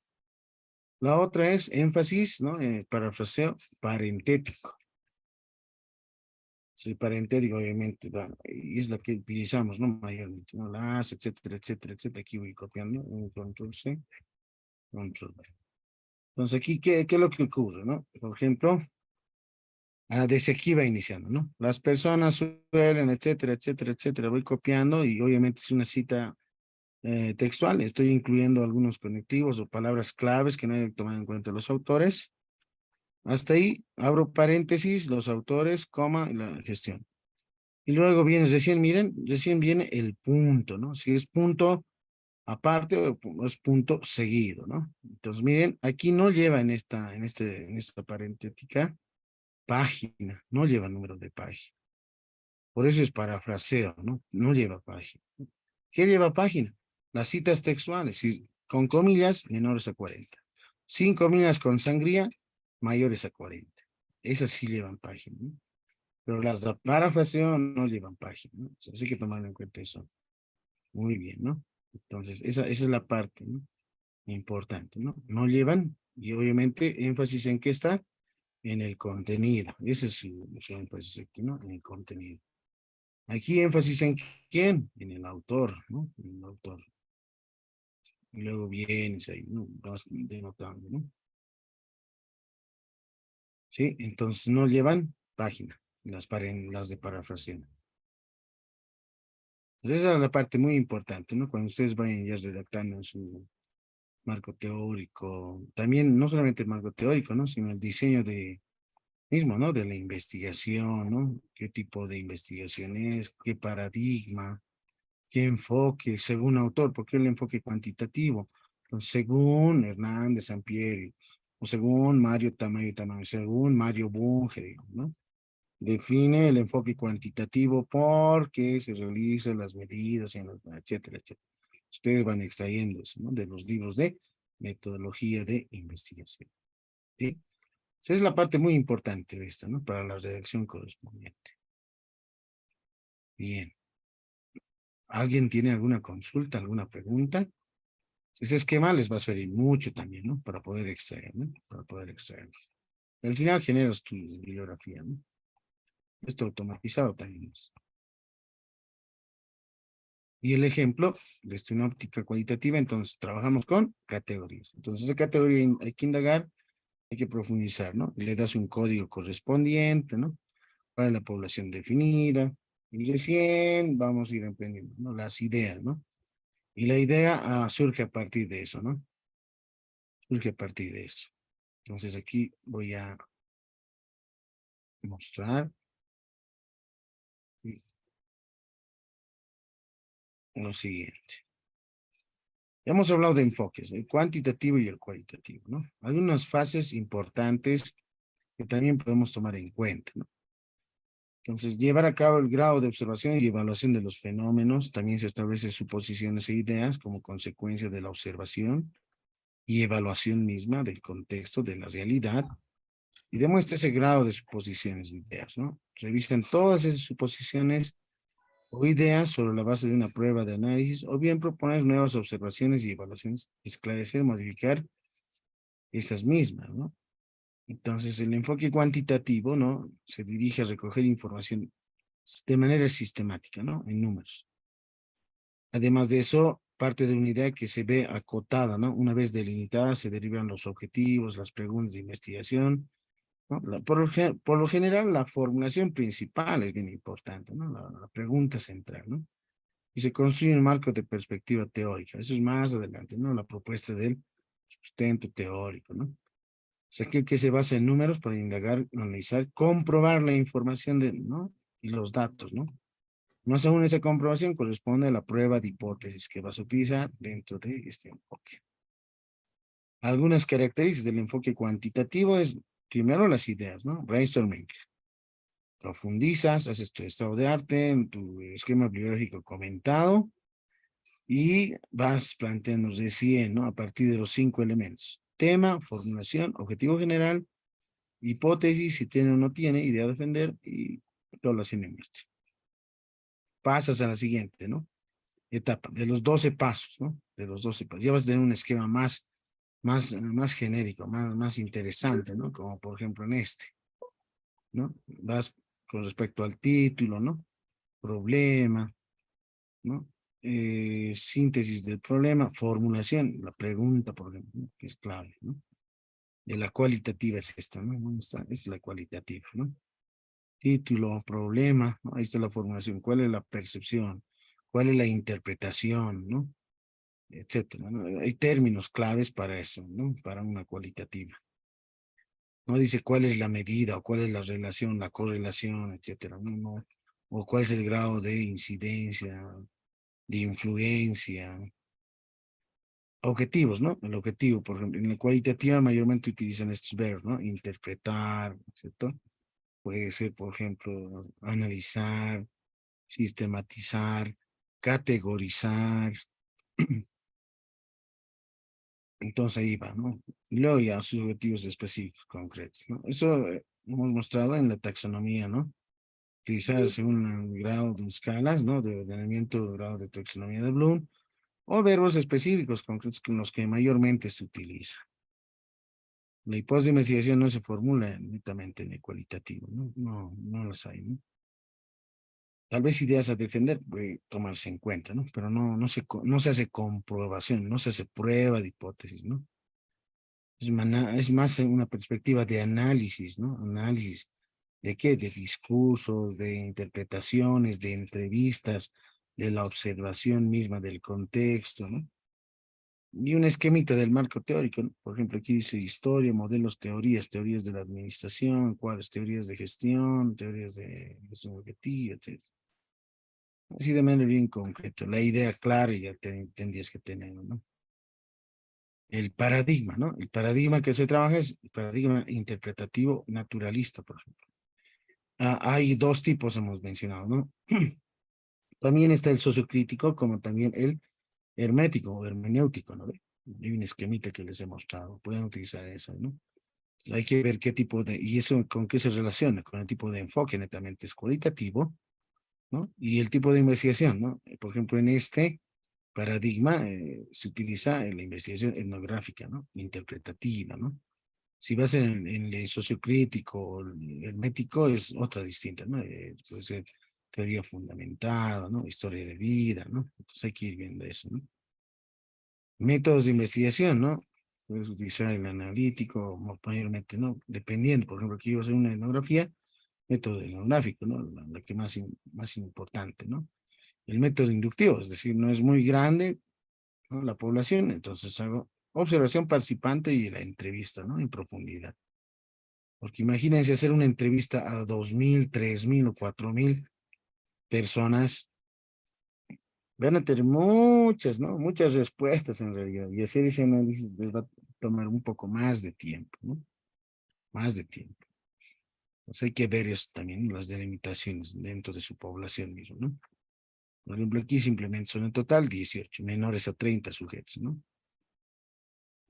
La otra es énfasis, ¿no? En el parafraseo parentético. Sí, parentético, obviamente, y es la que utilizamos, ¿no? Mayormente, ¿no? Las, etcétera, etcétera, etcétera. Aquí voy copiando, un control C, control V. Entonces, aquí, ¿qué es lo que ocurre, no? Por ejemplo, desde aquí va iniciando, ¿no? Las personas suelen, etcétera, etcétera, etcétera. Voy copiando y obviamente es una cita textual. Estoy incluyendo algunos conectivos o palabras claves que no hay que tomar en cuenta los autores. Hasta ahí, abro paréntesis, los autores, coma, y la gestión. Y luego viene, miren, recién viene el punto, ¿no? Si es punto aparte o es punto seguido, ¿no? Entonces, miren, aquí no lleva en esta paréntetica página, no lleva número de página. Por eso es parafraseo, ¿no? No lleva página. ¿Qué lleva página? Las citas textuales, con comillas, menores a 40. Sin comillas con sangría, mayores a 40. Esas sí llevan página, ¿no? Pero las de parafraseo no llevan página, ¿no? Entonces hay que tomar en cuenta eso. Muy bien, ¿no? Entonces, esa es la parte, ¿no? Importante, ¿no? No llevan, y obviamente, énfasis en qué está, en el contenido. Ese es su énfasis aquí, ¿no? En el contenido. Aquí énfasis en quién, en el autor, ¿no? En el autor. Y luego vienes ahí, ¿no? Vas denotando, ¿no? Sí, entonces no llevan página, las de parafraseo. Entonces esa es la parte muy importante, ¿no? Cuando ustedes vayan ya redactando en su marco teórico, también no solamente el marco teórico, ¿no? Sino el diseño mismo, ¿no? De la investigación, ¿no? ¿Qué tipo de investigación es? ¿Qué paradigma? ¿Qué enfoque? Según autor, ¿por qué el enfoque cuantitativo? Entonces, según Hernández Sampieri, o según Mario Tamayo Tamayo, según Mario Bunge, ¿no? Define el enfoque cuantitativo porque se realizan las medidas, etcétera, etcétera. Ustedes van extrayendo eso, ¿no? De los libros de metodología de investigación. ¿Sí? Esa es la parte muy importante de esto, ¿no? Para la redacción correspondiente. Bien. ¿Alguien tiene alguna consulta, alguna pregunta? Ese esquema les va a servir mucho también, ¿no? Para poder extraer, ¿no? Para poder extraer. Al final generas tu bibliografía, ¿no? Esto automatizado también es. Y el ejemplo, desde una óptica cualitativa, entonces trabajamos con categorías. Entonces, esa categoría hay que indagar, hay que profundizar, ¿no? Le das un código correspondiente, ¿no? Para la población definida. Y recién vamos a ir aprendiendo, ¿no? Las ideas, ¿no? Y la idea surge a partir de eso, ¿no? Surge a partir de eso. Entonces aquí voy a mostrar lo siguiente. Ya hemos hablado de enfoques, el cuantitativo y el cualitativo, ¿no? Algunas fases importantes que también podemos tomar en cuenta, ¿no? Entonces, llevar a cabo el grado de observación y evaluación de los fenómenos, también se establecen suposiciones e ideas como consecuencia de la observación y evaluación misma del contexto de la realidad, y demuestra ese grado de suposiciones e ideas, ¿no? Revisan todas esas suposiciones o ideas sobre la base de una prueba de análisis, o bien proponer nuevas observaciones y evaluaciones, esclarecer, modificar esas mismas, ¿no? Entonces, el enfoque cuantitativo, ¿no? Se dirige a recoger información de manera sistemática, ¿no? En números. Además de eso, parte de una idea que se ve acotada, ¿no? Una vez delimitada, se derivan los objetivos, las preguntas de investigación, ¿no? Por lo general, la formulación principal es bien importante, ¿no? La pregunta central, ¿no? Y se construye un marco de perspectiva teórica. Eso es más adelante, ¿no? La propuesta del sustento teórico, ¿no? O sea, que se basa en números para indagar, analizar, comprobar la información, ¿no? Y los datos, ¿no? Más aún, esa comprobación corresponde a la prueba de hipótesis que vas a utilizar dentro de este enfoque. Algunas características del enfoque cuantitativo es, primero, las ideas, ¿no? Brainstorming. profundizas, haces tu estado de arte, en tu esquema bibliográfico comentado, y vas planteando recién, ¿no? A partir de los 5 elementos. Tema, formulación, objetivo general, hipótesis, si tiene o no tiene, idea a defender, y evaluación en muestra. Pasas a la siguiente, ¿no? Etapa, de los 12 pasos, ¿no? De los 12 pasos. Ya vas a tener un esquema más genérico, más interesante, ¿no? Como por ejemplo en este, ¿no? Vas con respecto al título, ¿no? Problema, ¿no? Síntesis del problema, formulación, la pregunta, por ejemplo, ¿no? Que es clave, ¿no? De la cualitativa es esta, ¿no? ¿Dónde está? Es la cualitativa, ¿no? Título, problema, ¿no? Ahí está la formulación, ¿cuál es la percepción? ¿Cuál es la interpretación, ¿no? Etcétera, ¿no? Hay términos claves para eso, ¿no? Para una cualitativa. No dice cuál es la medida o cuál es la relación, la correlación, etcétera, ¿no? No. O cuál es el grado de incidencia, de influencia. Objetivos, ¿no? El objetivo, por ejemplo, en la cualitativa mayormente utilizan estos verbos, ¿no? Interpretar, ¿cierto? Puede ser, por ejemplo, analizar, sistematizar, categorizar. Entonces ahí va, ¿no? Y luego ya sus objetivos específicos, concretos, ¿no? Eso hemos mostrado en la taxonomía, ¿no? Utilizar según el grado de escalas, ¿no? De ordenamiento, grado de taxonomía de Bloom, o verbos específicos, concretos, con los que mayormente se utiliza. La hipótesis de investigación no se formula netamente en el cualitativo, ¿no? No las hay, ¿no? Tal vez ideas a defender puede tomarse en cuenta, ¿no? Pero no se hace comprobación, no se hace prueba de hipótesis, ¿no? Es más una perspectiva de análisis, ¿no? Análisis de qué, de discursos, de interpretaciones, de entrevistas, de la observación misma del contexto, ¿no? Y un esquemita del marco teórico, ¿no? Por ejemplo, aquí dice historia, modelos, teorías de la administración, cuáles teorías de gestión, teorías de gestión objetiva, etc. Así de manera bien concreta, la idea clara ya tendrías que tener, ¿no? El paradigma, ¿no? El paradigma que se trabaja es el paradigma interpretativo naturalista, por ejemplo. Hay dos tipos, hemos mencionado, ¿no? También está el sociocrítico, como también el hermético o hermenéutico, ¿no? Hay un esquemita que les he mostrado, pueden utilizar eso, ¿no? Hay que ver qué tipo de, y eso con qué se relaciona, con el tipo de enfoque netamente es cualitativo, ¿no? Y el tipo de investigación, ¿no? Por ejemplo, en este paradigma se utiliza la investigación etnográfica, ¿no? Interpretativa, ¿no? Si vas en el sociocrítico o el hermético es otra distinta, ¿no? Puede ser teoría fundamentada, ¿no? Historia de vida, ¿no? Entonces hay que ir viendo eso, ¿no? Métodos de investigación, ¿no? Puedes utilizar el analítico, mayormente, ¿no? Dependiendo, por ejemplo, aquí iba a hacer una etnografía, método etnográfico, ¿no? La que más importante, ¿no? El método inductivo, es decir, no es muy grande, ¿no? La población, entonces hago observación participante y la entrevista, ¿no? En profundidad. Porque imagínense hacer una entrevista a 2,000, 3,000 o 4,000 personas. Van a tener muchas, ¿no? Muchas respuestas en realidad. Y hacer ese análisis les va a tomar un poco más de tiempo, ¿no? Más de tiempo. Entonces hay que ver eso también, las delimitaciones dentro de su población mismo, ¿no? Por ejemplo, aquí simplemente son en total 18, menores a 30 sujetos, ¿no?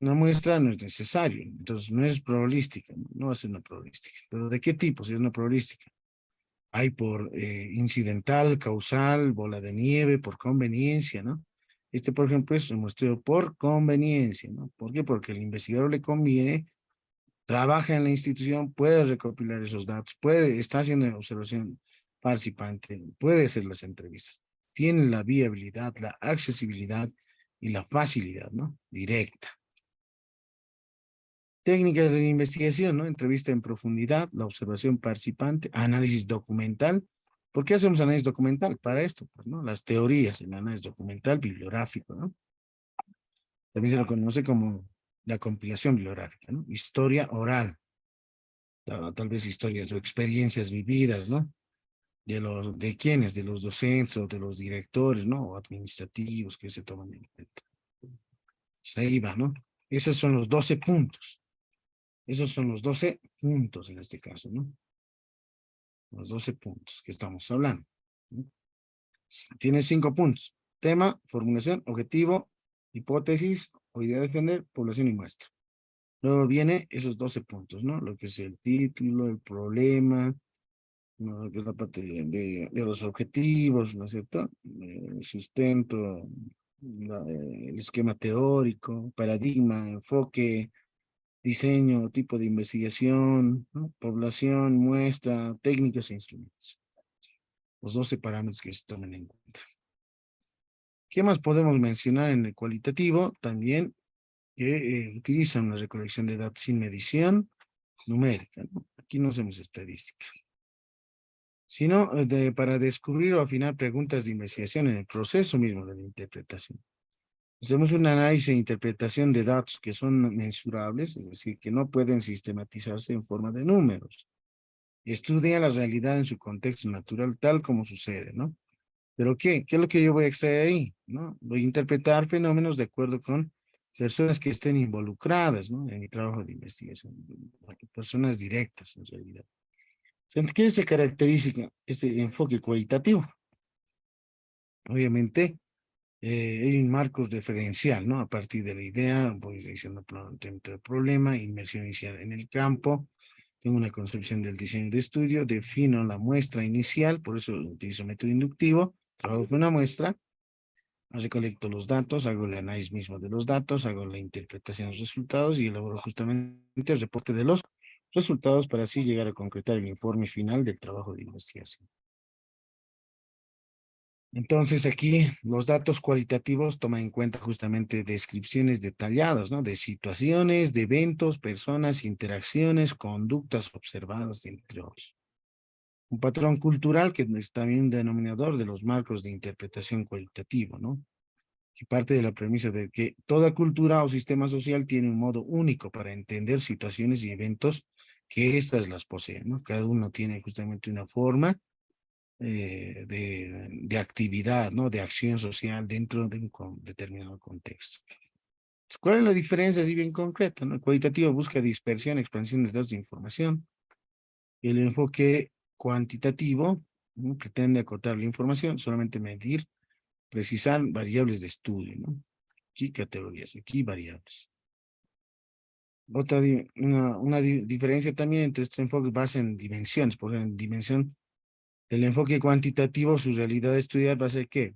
Una muestra no es necesario, entonces no es probabilística, no va a ser una probabilística. ¿Pero de qué tipo si es una probabilística? Hay por incidental, causal, bola de nieve, por conveniencia, ¿no? Este, por ejemplo, es un muestreo por conveniencia, ¿no? ¿Por qué? Porque al investigador le conviene, trabaja en la institución, puede recopilar esos datos, está haciendo observación participante, puede hacer las entrevistas, tiene la viabilidad, la accesibilidad y la facilidad, ¿no? Directa. Técnicas de investigación, ¿no? Entrevista en profundidad, la observación participante, análisis documental. ¿Por qué hacemos análisis documental? Para esto, pues, ¿no? Las teorías en análisis documental bibliográfico, ¿no? También se lo conoce como la compilación bibliográfica, ¿no? Historia oral. Tal vez historias o experiencias vividas, ¿no? ¿De quiénes? De los docentes o de los directores, ¿no? O administrativos que se toman en cuenta. Pues ahí va, ¿no? Esos son los 12 puntos. Esos son los 12 puntos en este caso, ¿no? Los 12 puntos que estamos hablando. ¿No? Tiene 5 puntos. Tema, formulación, objetivo, hipótesis o idea de defender, población y muestra. Luego viene esos 12 puntos, ¿no? Lo que es el título, el problema, ¿no? Que es la parte de los objetivos, ¿no es cierto? El sustento, el esquema teórico, paradigma, enfoque, diseño, tipo de investigación, ¿no? Población, muestra, técnicas e instrumentos. Los 12 parámetros que se tomen en cuenta. ¿Qué más podemos mencionar en el cualitativo? También que utilizan una recolección de datos sin medición numérica, ¿no? Aquí no hacemos estadística. Sino para descubrir o afinar preguntas de investigación en el proceso mismo de la interpretación. Hacemos un análisis e interpretación de datos que son mensurables, es decir, que no pueden sistematizarse en forma de números. Estudia la realidad en su contexto natural tal como sucede, ¿no? ¿Pero qué? ¿Qué es lo que yo voy a extraer ahí? ¿No? Voy a interpretar fenómenos de acuerdo con personas que estén involucradas, ¿no? En mi trabajo de investigación. Personas directas, en realidad. ¿Qué se caracteriza este enfoque cualitativo? Obviamente, hay un marco referencial, ¿no? A partir de la idea, voy diciendo dentro del problema, inmersión inicial en el campo, tengo una concepción del diseño de estudio, defino la muestra inicial, por eso utilizo método inductivo, trabajo con una muestra, recolecto los datos, hago el análisis mismo de los datos, hago la interpretación de los resultados y elaboro justamente el reporte de los resultados para así llegar a concretar el informe final del trabajo de investigación. Entonces aquí los datos cualitativos toman en cuenta justamente descripciones detalladas, ¿no? De situaciones, de eventos, personas, interacciones, conductas observadas, entre otros. Un patrón cultural que es también un denominador de los marcos de interpretación cualitativa, ¿no? Que parte de la premisa de que toda cultura o sistema social tiene un modo único para entender situaciones y eventos que éstas las poseen, ¿no? Cada uno tiene justamente una forma de actividad, ¿no? De acción social dentro de un determinado contexto. ¿Cuál es la diferencia así bien concreta, ¿no? El cualitativo busca dispersión, expansión de datos de información. El enfoque cuantitativo, ¿no? Pretende acotar la información, solamente medir, precisar variables de estudio, ¿no? Aquí categorías, aquí variables. Una diferencia también entre estos enfoques basa en dimensiones. Por ejemplo, en dimensión del enfoque cuantitativo, su realidad de estudiar va a ser que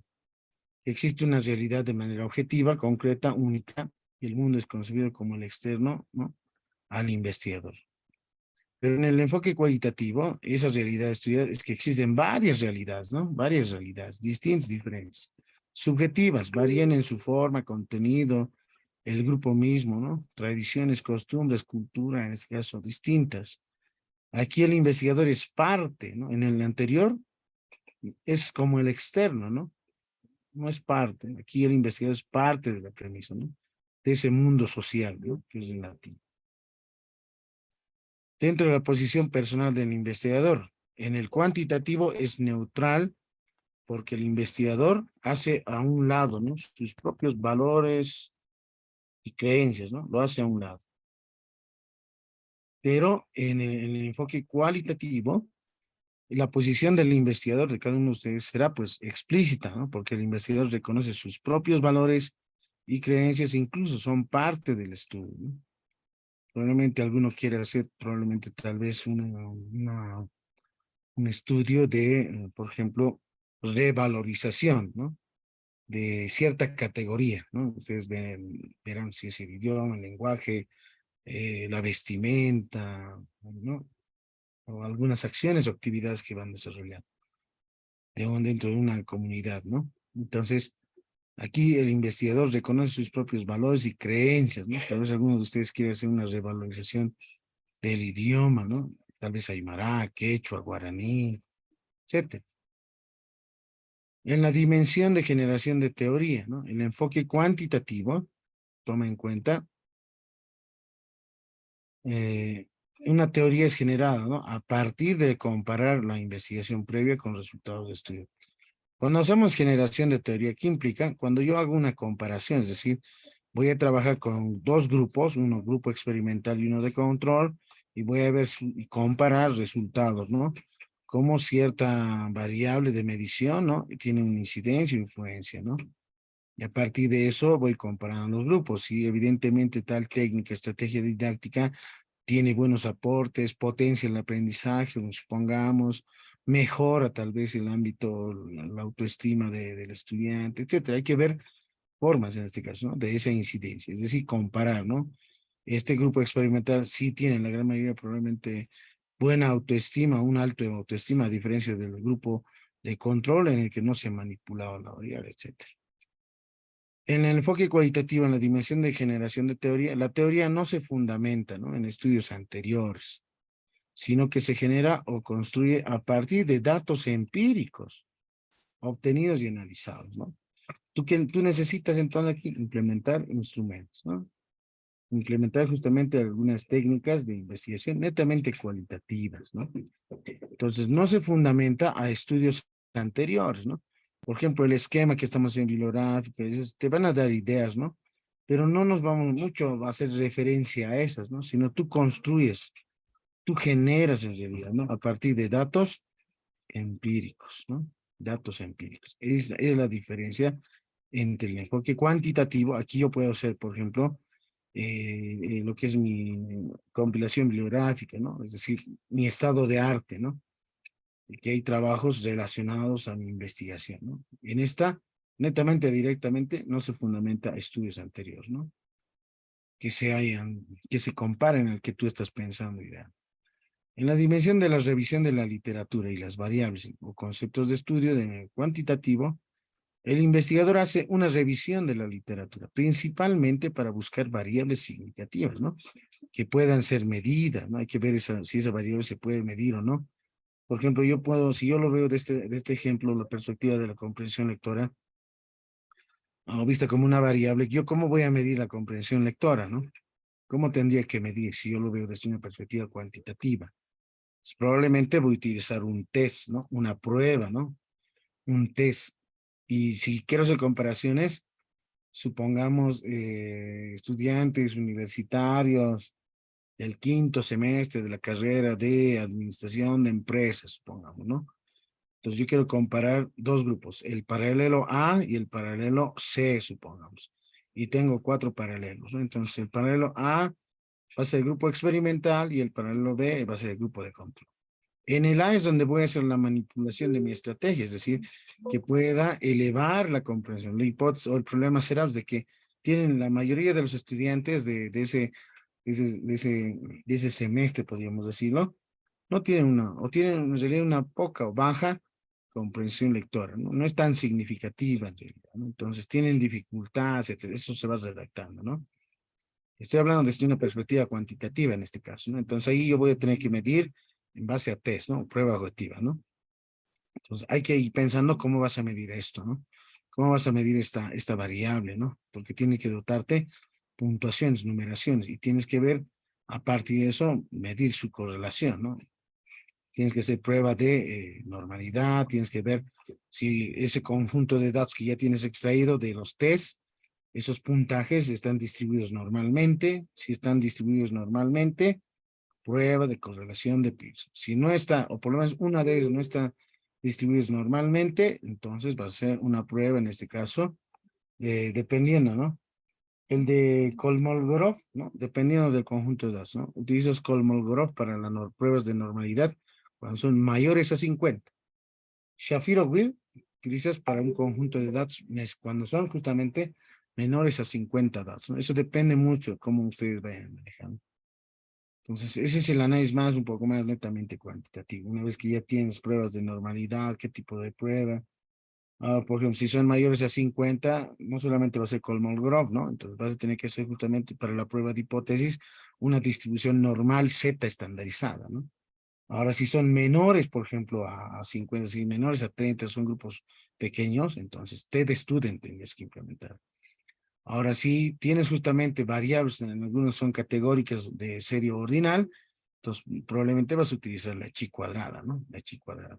existe una realidad de manera objetiva, concreta, única, y el mundo es concebido como el externo, ¿no? Al investigador. Pero en el enfoque cualitativo, esa realidad de estudiar es que existen varias realidades, ¿no? Varias realidades, distintas, diferentes. Subjetivas, varían en su forma, contenido, el grupo mismo, ¿no? Tradiciones, costumbres, cultura, en este caso, distintas. Aquí el investigador es parte, ¿no? En el anterior es como el externo, ¿no? No es parte. Aquí el investigador es parte de la premisa, ¿no? De ese mundo social, ¿no? Que es el latín. Dentro de la posición personal del investigador, en el cuantitativo es neutral porque el investigador hace a un lado, ¿no? Sus propios valores y creencias, ¿no? Lo hace a un lado. Pero en el enfoque cualitativo, la posición del investigador de cada uno de ustedes será pues explícita, ¿no? Porque el investigador reconoce sus propios valores y creencias, incluso son parte del estudio, ¿no? Probablemente alguno quiere hacer, probablemente tal vez un estudio de, por ejemplo, revalorización, ¿no? De cierta categoría, ¿no? Ustedes verán si es el idioma, el lenguaje, la vestimenta, ¿no? O algunas acciones o actividades que van desarrollando dentro de una comunidad, ¿no? Entonces, aquí el investigador reconoce sus propios valores y creencias, ¿no? Tal vez alguno de ustedes quiere hacer una revalorización del idioma, ¿no? Tal vez aymara, quechua, guaraní, etc. En la dimensión de generación de teoría, ¿no? El enfoque cuantitativo toma en cuenta una teoría es generada, ¿no? A partir de comparar la investigación previa con resultados de estudio. Cuando hacemos generación de teoría, ¿qué implica? Cuando yo hago una comparación, es decir, voy a trabajar con dos grupos, uno grupo experimental y uno de control, y voy a ver y comparar resultados, ¿no? cómo cierta variable de medición, ¿no? Tiene una incidencia o influencia, ¿no? Y a partir de eso voy comparando los grupos. Y evidentemente tal técnica, estrategia didáctica tiene buenos aportes, potencia el aprendizaje, supongamos, mejora tal vez el ámbito, la autoestima del estudiante, etcétera. Hay que ver formas en este caso, ¿no? De esa incidencia, es decir, comparar, ¿no? Este grupo experimental sí tiene la gran mayoría probablemente buena autoestima, un alto autoestima, a diferencia del grupo de control en el que no se ha manipulado la variable, etcétera. En el enfoque cualitativo, en la dimensión de generación de teoría, la teoría no se fundamenta, ¿no? En estudios anteriores, sino que se genera o construye a partir de datos empíricos obtenidos y analizados, ¿no? Tú necesitas entonces aquí implementar instrumentos, ¿no? Implementar justamente algunas técnicas de investigación netamente cualitativas, ¿no? Entonces, no se fundamenta a estudios anteriores, ¿no? Por ejemplo, el esquema que estamos en bibliográfica, te van a dar ideas, ¿no? Pero no nos vamos mucho a hacer referencia a esas, ¿no? Sino tú construyes, tú generas en realidad, ¿no? A partir de datos empíricos, ¿no? Datos empíricos. Es la diferencia entre el enfoque cuantitativo. Aquí yo puedo hacer, por ejemplo, lo que es mi compilación bibliográfica, ¿no? Es decir, mi estado de arte, ¿no? Y que hay trabajos relacionados a mi investigación, ¿no? En esta, netamente, directamente, no se fundamenta a estudios anteriores, ¿no? Que se comparen al que tú estás pensando, ideal. En la dimensión de la revisión de la literatura y las variables o conceptos de estudio de cuantitativo, el investigador hace una revisión de la literatura, principalmente para buscar variables significativas, ¿no? Que puedan ser medidas, ¿no? Hay que ver si esa variable se puede medir o no. Por ejemplo, si yo lo veo de este ejemplo, la perspectiva de la comprensión lectora, o vista como una variable, ¿yo cómo voy a medir la comprensión lectora, no? ¿Cómo tendría que medir si yo lo veo desde una perspectiva cuantitativa? Pues probablemente voy a utilizar un test, ¿no? Una prueba, ¿no? Un test. Y si quiero hacer comparaciones, supongamos estudiantes universitarios del 5º semestre de la carrera de administración de empresas, supongamos, ¿no? Entonces yo quiero comparar dos grupos, el paralelo A y el paralelo C, supongamos. Y tengo 4 paralelos, ¿no? Entonces el paralelo A va a ser el grupo experimental y el paralelo B va a ser el grupo de control. En el A es donde voy a hacer la manipulación de mi estrategia, es decir, que pueda elevar la comprensión. La hipótesis o el problema será de que tienen la mayoría de los estudiantes de ese semestre, podríamos decirlo, no tienen o tienen en realidad una poca o baja comprensión lectora, ¿no? No es tan significativa en realidad, ¿no? Entonces tienen dificultades, etc. Eso se va redactando, ¿no? Estoy hablando desde una perspectiva cuantitativa en este caso, ¿no? Entonces ahí yo voy a tener que medir en base a test, ¿no? Prueba objetiva, ¿no? Entonces hay que ir pensando cómo vas a medir esto, ¿no? ¿Cómo vas a medir esta variable, ¿no? Porque tiene que dotarte puntuaciones, numeraciones, y tienes que ver, a partir de eso, medir su correlación, ¿no? Tienes que hacer prueba de normalidad, tienes que ver si ese conjunto de datos que ya tienes extraído de los test, esos puntajes están distribuidos normalmente. Si están distribuidos normalmente, prueba de correlación de Pearson. Si no está, o por lo menos una de ellas no está distribuidos normalmente, entonces va a ser una prueba, en este caso, dependiendo, ¿no? El de Kolmogorov, ¿no? Dependiendo del conjunto de datos, ¿no? Utilizas Kolmogorov para las pruebas de normalidad cuando son mayores a 50. Shapiro-Wilk utilizas para un conjunto de datos cuando son justamente menores a 50 datos, ¿no? Eso depende mucho de cómo ustedes vayan manejando. Entonces, ese es el análisis un poco más netamente cuantitativo. Una vez que ya tienes pruebas de normalidad, qué tipo de prueba. Por ejemplo, si son mayores a 50, no solamente va a ser Kolmogorov, ¿no? Entonces vas a tener que hacer justamente para la prueba de hipótesis una distribución normal Z estandarizada, ¿no? Ahora, si son menores, por ejemplo, a 50, si menores a 30 son grupos pequeños, entonces TED-Student tendrías que implementar. Ahora, si tienes justamente variables, en algunos son categóricas de serie ordinal, entonces probablemente vas a utilizar la chi cuadrada, ¿no? La chi cuadrada.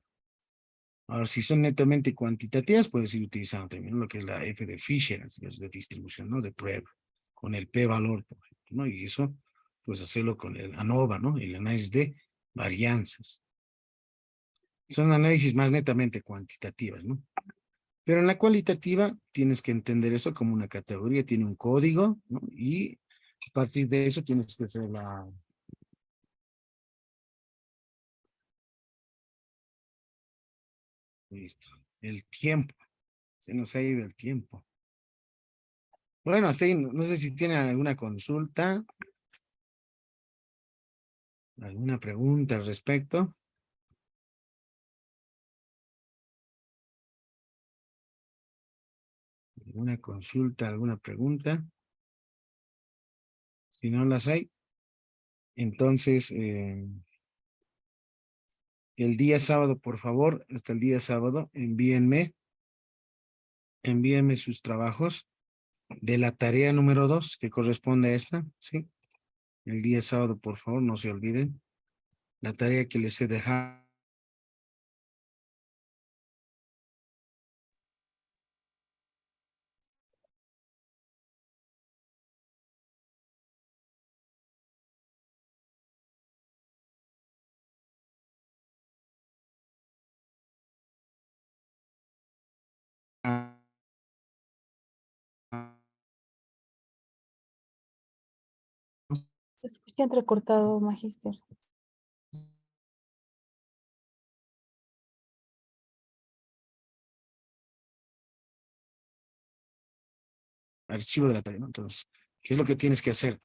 Ahora, si son netamente cuantitativas, puedes ir utilizando también lo que es la F de Fisher, es de distribución, ¿no? De prueba, con el p-valor, por ejemplo, ¿no? Y eso, pues hacerlo con el ANOVA, ¿no? El análisis de varianzas. Son análisis más netamente cuantitativas, ¿no? Pero en la cualitativa tienes que entender eso como una categoría, tiene un código, ¿no? Y a partir de eso tienes que hacer la... Listo. El tiempo. Se nos ha ido el tiempo. Bueno, hasta ahí, no sé si tienen alguna consulta, alguna pregunta al respecto. ¿Alguna consulta, alguna pregunta? Si no las hay, entonces el día sábado, por favor, hasta el día sábado, envíenme sus trabajos de la tarea número 2 que corresponde a esta, ¿sí? El día sábado, por favor, no se olviden. La tarea que les he dejado. Se escucha entrecortado, Magíster. Archivo de la tarea, ¿no? Entonces, ¿qué es lo que tienes que hacer?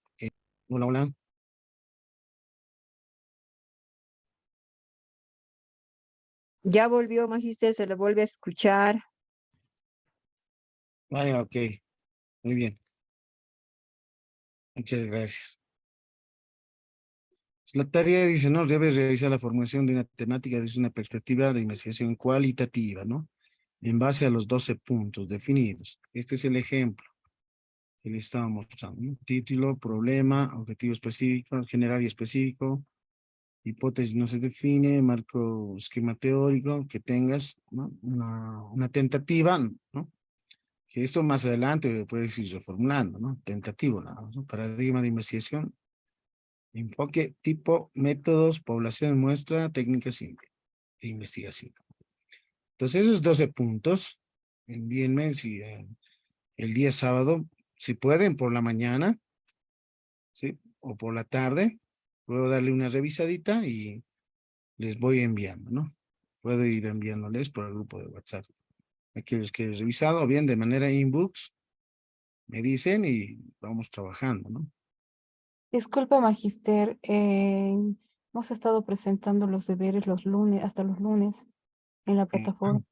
Hola, hola. Ya volvió, Magíster, se le vuelve a escuchar. Vaya, ok. Muy bien. Muchas gracias. La tarea dice, ¿no? Debes realizar la formulación de una temática desde una perspectiva de investigación cualitativa, ¿no? En base a los 12 puntos definidos. Este es el ejemplo que le estaba mostrando, ¿no? Título, problema, objetivo específico, general y específico, hipótesis no se define, marco esquema teórico, que tengas, ¿no? Una tentativa, ¿no? Que esto más adelante puedes ir reformulando, ¿no? Tentativo, ¿no? Paradigma de investigación, enfoque, tipo, métodos, población, muestra, técnicas de investigación. Entonces, esos 12 puntos, envíenme si el día sábado, si pueden, por la mañana, ¿sí? O por la tarde, puedo darle una revisadita y les voy enviando, ¿no? Puedo ir enviándoles por el grupo de WhatsApp. Aquellos que he revisado, o bien de manera inbox, me dicen y vamos trabajando, ¿no? Disculpa, Magíster. Hemos estado presentando los deberes los lunes, hasta los lunes en la plataforma.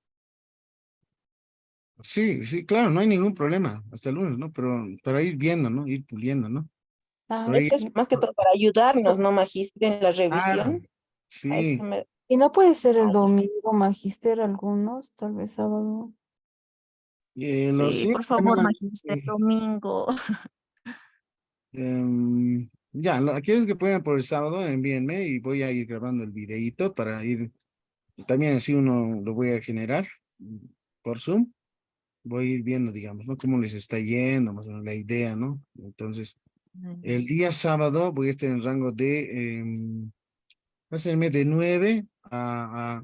Sí, sí, claro, no hay ningún problema, hasta el lunes, ¿no? Pero para ir viendo, ¿no? Ir puliendo, ¿no? Ah, Por Es ahí, que es más que todo para ayudarnos, ¿no, Magíster, en la claro, revisión? A eso sí, me... y no puede ser el domingo, Magíster, algunos, tal vez sábado. los Sí, días por de favor, semana, Magíster, domingo. ya, aquellos que puedan por el sábado, envíenme y voy a ir grabando el videíto para ir, también así uno lo voy a generar por Zoom, voy a ir viendo, digamos, ¿no? Cómo les está yendo, más o menos la idea, ¿no? Entonces, el día sábado voy a estar en rango de, va a serme de 9 a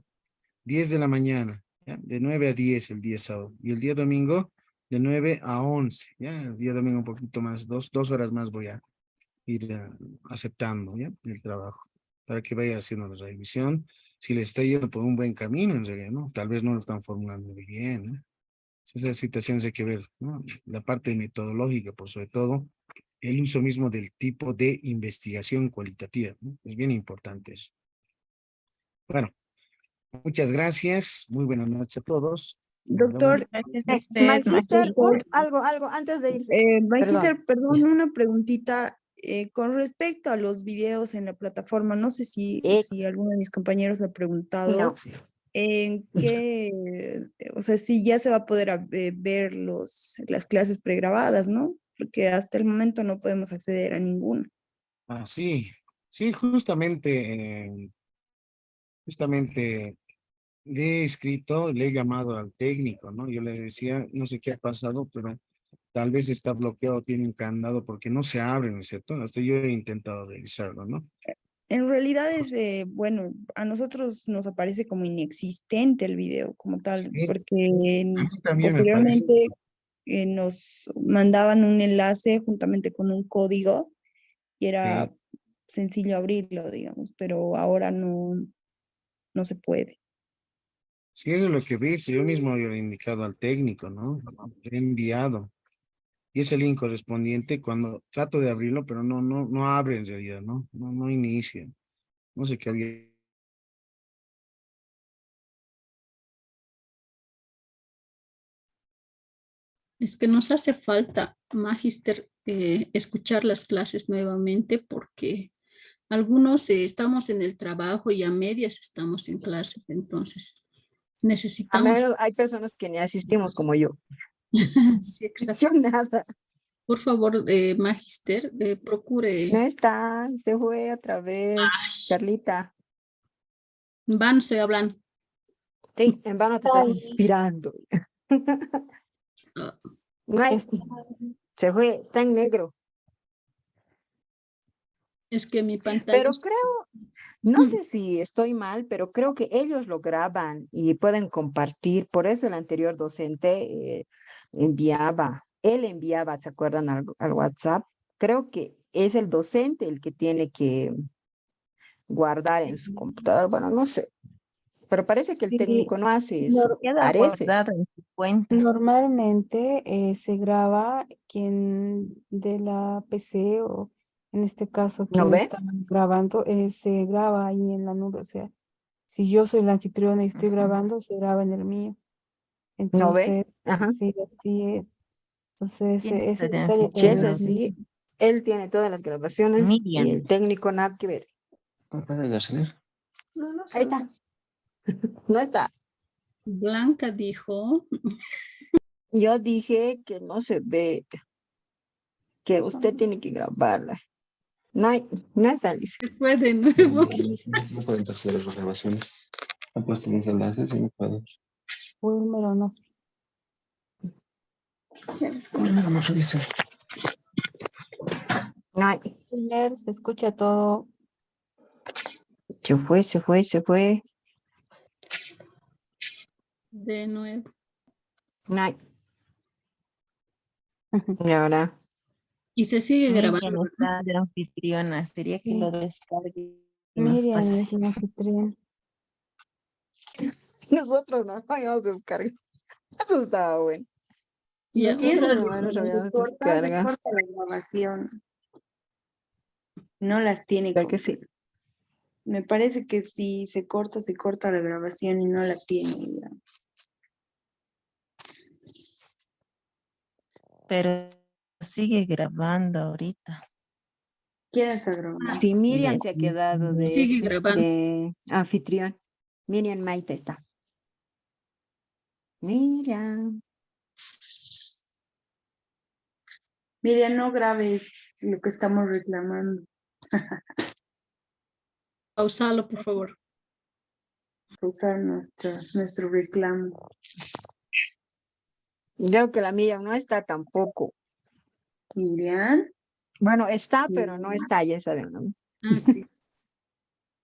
10 de la mañana, ¿ya? De 9 a 10 el día sábado. Y el día domingo, de 9 a 11, ¿ya? El día domingo un poquito más, dos horas más voy a ir aceptando, ¿ya? El trabajo, para que vaya haciendo la revisión. Si les está yendo por un buen camino, en realidad, ¿no? Tal vez no lo están formulando muy bien, ¿no? Esas situaciones hay que ver, ¿no? La parte metodológica, por sobre todo, el uso mismo del tipo de investigación cualitativa, ¿no? Es bien importante eso. Bueno, muchas gracias. Muy buenas noches a todos. Nos vemos. Doctor, Gracias a usted, Magíster, Magíster. algo antes de irse. Perdón. Magíster, perdón, una preguntita con respecto a los videos en la plataforma. No sé si alguno de mis compañeros ha preguntado en qué, o sea, si ya se va a poder ver las clases pregrabadas, ¿no? Porque hasta el momento no podemos acceder a ninguna. Ah, sí, sí, justamente le he escrito, le he llamado al técnico, ¿no? Yo le decía, no sé qué ha pasado, pero tal vez está bloqueado, tiene un candado porque no se abre, ¿no es cierto? Hasta yo he intentado revisarlo, ¿no? En realidad es, bueno, a nosotros nos aparece como inexistente el video como tal, Sí, porque a mí también me parece. posteriormente nos mandaban un enlace juntamente con un código y era Sí, sencillo abrirlo, digamos, pero ahora no se puede. sí, eso es lo que vi. Sí, yo mismo le he indicado al técnico, ¿no? Le he enviado. Y ese link correspondiente cuando trato de abrirlo, pero no abre en realidad, ¿no? No inicia. No sé qué había. Es que nos hace falta, Magister, escuchar las clases nuevamente porque algunos estamos en el trabajo y a medias estamos en clases, entonces A necesitamos. menos hay personas que ni asistimos como yo. Sí, exacto. Yo nada. Por favor, Magister, No procure. está, se fue otra vez. Carlita, Van, estoy hablando. sí, en vano te estás Ay. inspirando. Ah, No hay, Es- se fue, está en negro. es que mi pantalla. Pero creo, no sé si estoy mal, pero creo que ellos lo graban y pueden compartir. Por eso el anterior docente él enviaba, ¿se acuerdan? Al WhatsApp. Creo que es el docente el que tiene que guardar en su computador. Bueno, no sé, pero parece que el Sí, técnico no hace eso. nor- Queda Parece. guardado en su cuenta. normalmente se graba quien de la PC o en este caso ¿No quien ve? está grabando, se graba ahí en la nube. O sea, si yo soy la anfitriona y estoy grabando, se graba en el mío. ¿No ve? Entonces, Ajá. sí, así es. Entonces, ¿Quién es ese la de detalle Si es anfitriona también. ahorita? así, él tiene todas las grabaciones y Miriam. el técnico nada que ver. ¿Cómo puede salir? Ahí está. No está. Blanca dijo, Yo dije que no se ve, que usted tiene que grabarla. No hay, no está, dice. se fue de nuevo. No pueden acceder a las grabaciones. Han puesto unos enlaces y no pueden. Wilmer o no. Bueno, no revisen. No hay. Wilmer, se escucha todo. Se fue. De nuevo. No hay. Y ahora, Y se sigue grabando. Miriam está de anfitriona. Sería que lo Sí. descargue y nos Miriam pase. es la anfitriona. nosotros no habíamos descargado. Eso estaba bueno. Ya, Nosotros otra, no Se habíamos corta descargado. la grabación. No las tiene. Creo que sí. Me parece que si se corta la grabación y no la tiene. Digamos. Pero sigue grabando ahorita. ¿Quién está grabando? Sí, Miriam Ya, se ha quedado sigue grabando. de anfitrión. Miriam Maite está. Miriam. Miriam, no grabes lo que estamos reclamando. Pausalo, por favor. Usar nuestro reclamo. Creo que la Miriam no está tampoco. Miriam, Bueno, está, pero no está, ya saben, ¿no? Ah, sí.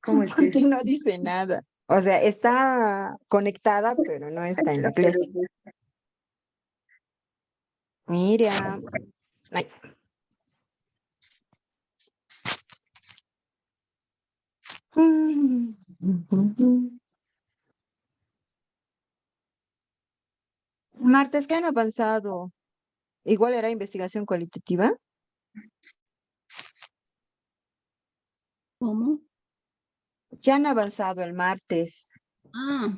¿cómo es Porque eso? no dice nada. O sea, está conectada, pero no está en la clase. Miriam. Ay. Martes, ¿qué han avanzado? Igual era investigación cualitativa. ¿Cómo? ¿Qué han avanzado el martes? Ah,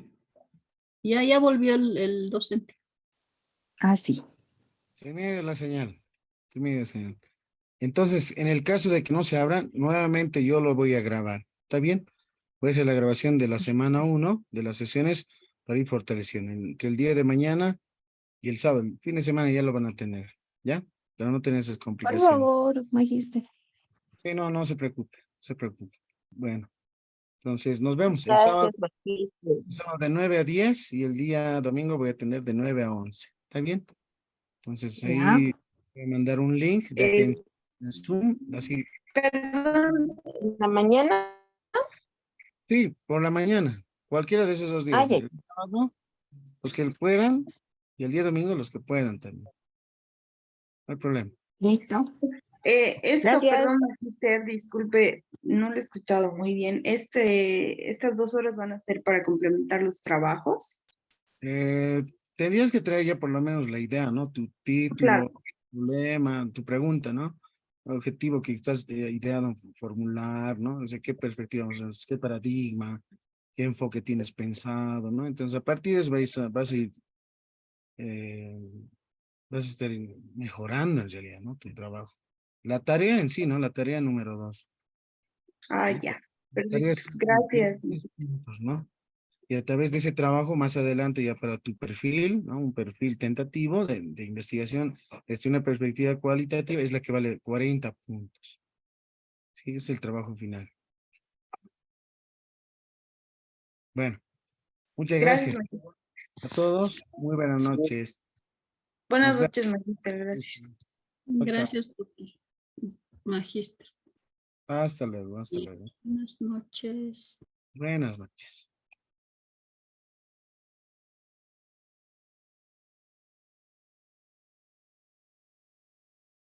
ya volvió el docente. Ah, sí. Se me ha ido la señal. Se me ha ido la señal. Entonces, en el caso de que no se abran, nuevamente yo lo voy a grabar. ¿Está bien? Voy a hacer la grabación de la semana 1 de las sesiones para ir fortaleciendo. Entre el día de mañana y el sábado, el fin de semana ya lo van a tener. ¿Ya? Para no tener esas Por complicaciones. favor, magister. Sí, no se preocupe. Se preocupe. Bueno, entonces nos vemos Gracias, Magíster. el sábado de 9 a 10 y el día domingo voy a tener de 9 a 11. ¿Está bien? Entonces Ya. ahí voy a mandar un link de Eh, atención en Zoom, así. Perdón, En la mañana Sí, por la mañana. Cualquiera de esos 2 días. ya. El sábado, los que puedan, y el día domingo los que puedan también. No hay problema. Listo. Esto, Gracias. perdón, Magister, disculpe, no lo he escuchado muy bien. Estas 2 horas van a ser para complementar los trabajos. Tendrías que traer ya por lo menos la idea, ¿no? Tu Claro. título, tu lema, tu pregunta, ¿no? El objetivo que estás ideando formular, ¿no? O sea, qué perspectiva, o sea, qué paradigma, qué enfoque tienes pensado, ¿no? Entonces, a partir de eso vas a ir, eh, vas a estar mejorando en realidad, ¿no? Tu trabajo. La tarea en sí, ¿no? La tarea número 2. Ah, ya. Tareas, Perfecto. Gracias. 10 puntos, ¿no? Y a través de ese trabajo, más adelante, ya para tu perfil, ¿no? Un perfil tentativo de investigación desde una perspectiva cualitativa, es la que vale 40 puntos. Sí, es el trabajo final. Bueno, muchas Gracias, gracias Magister. a todos. Muy buenas noches. Buenas Nos vemos. noches, Magister. Gracias. Gracias, Magister. Hasta luego, hasta Y luego. buenas noches. Buenas noches.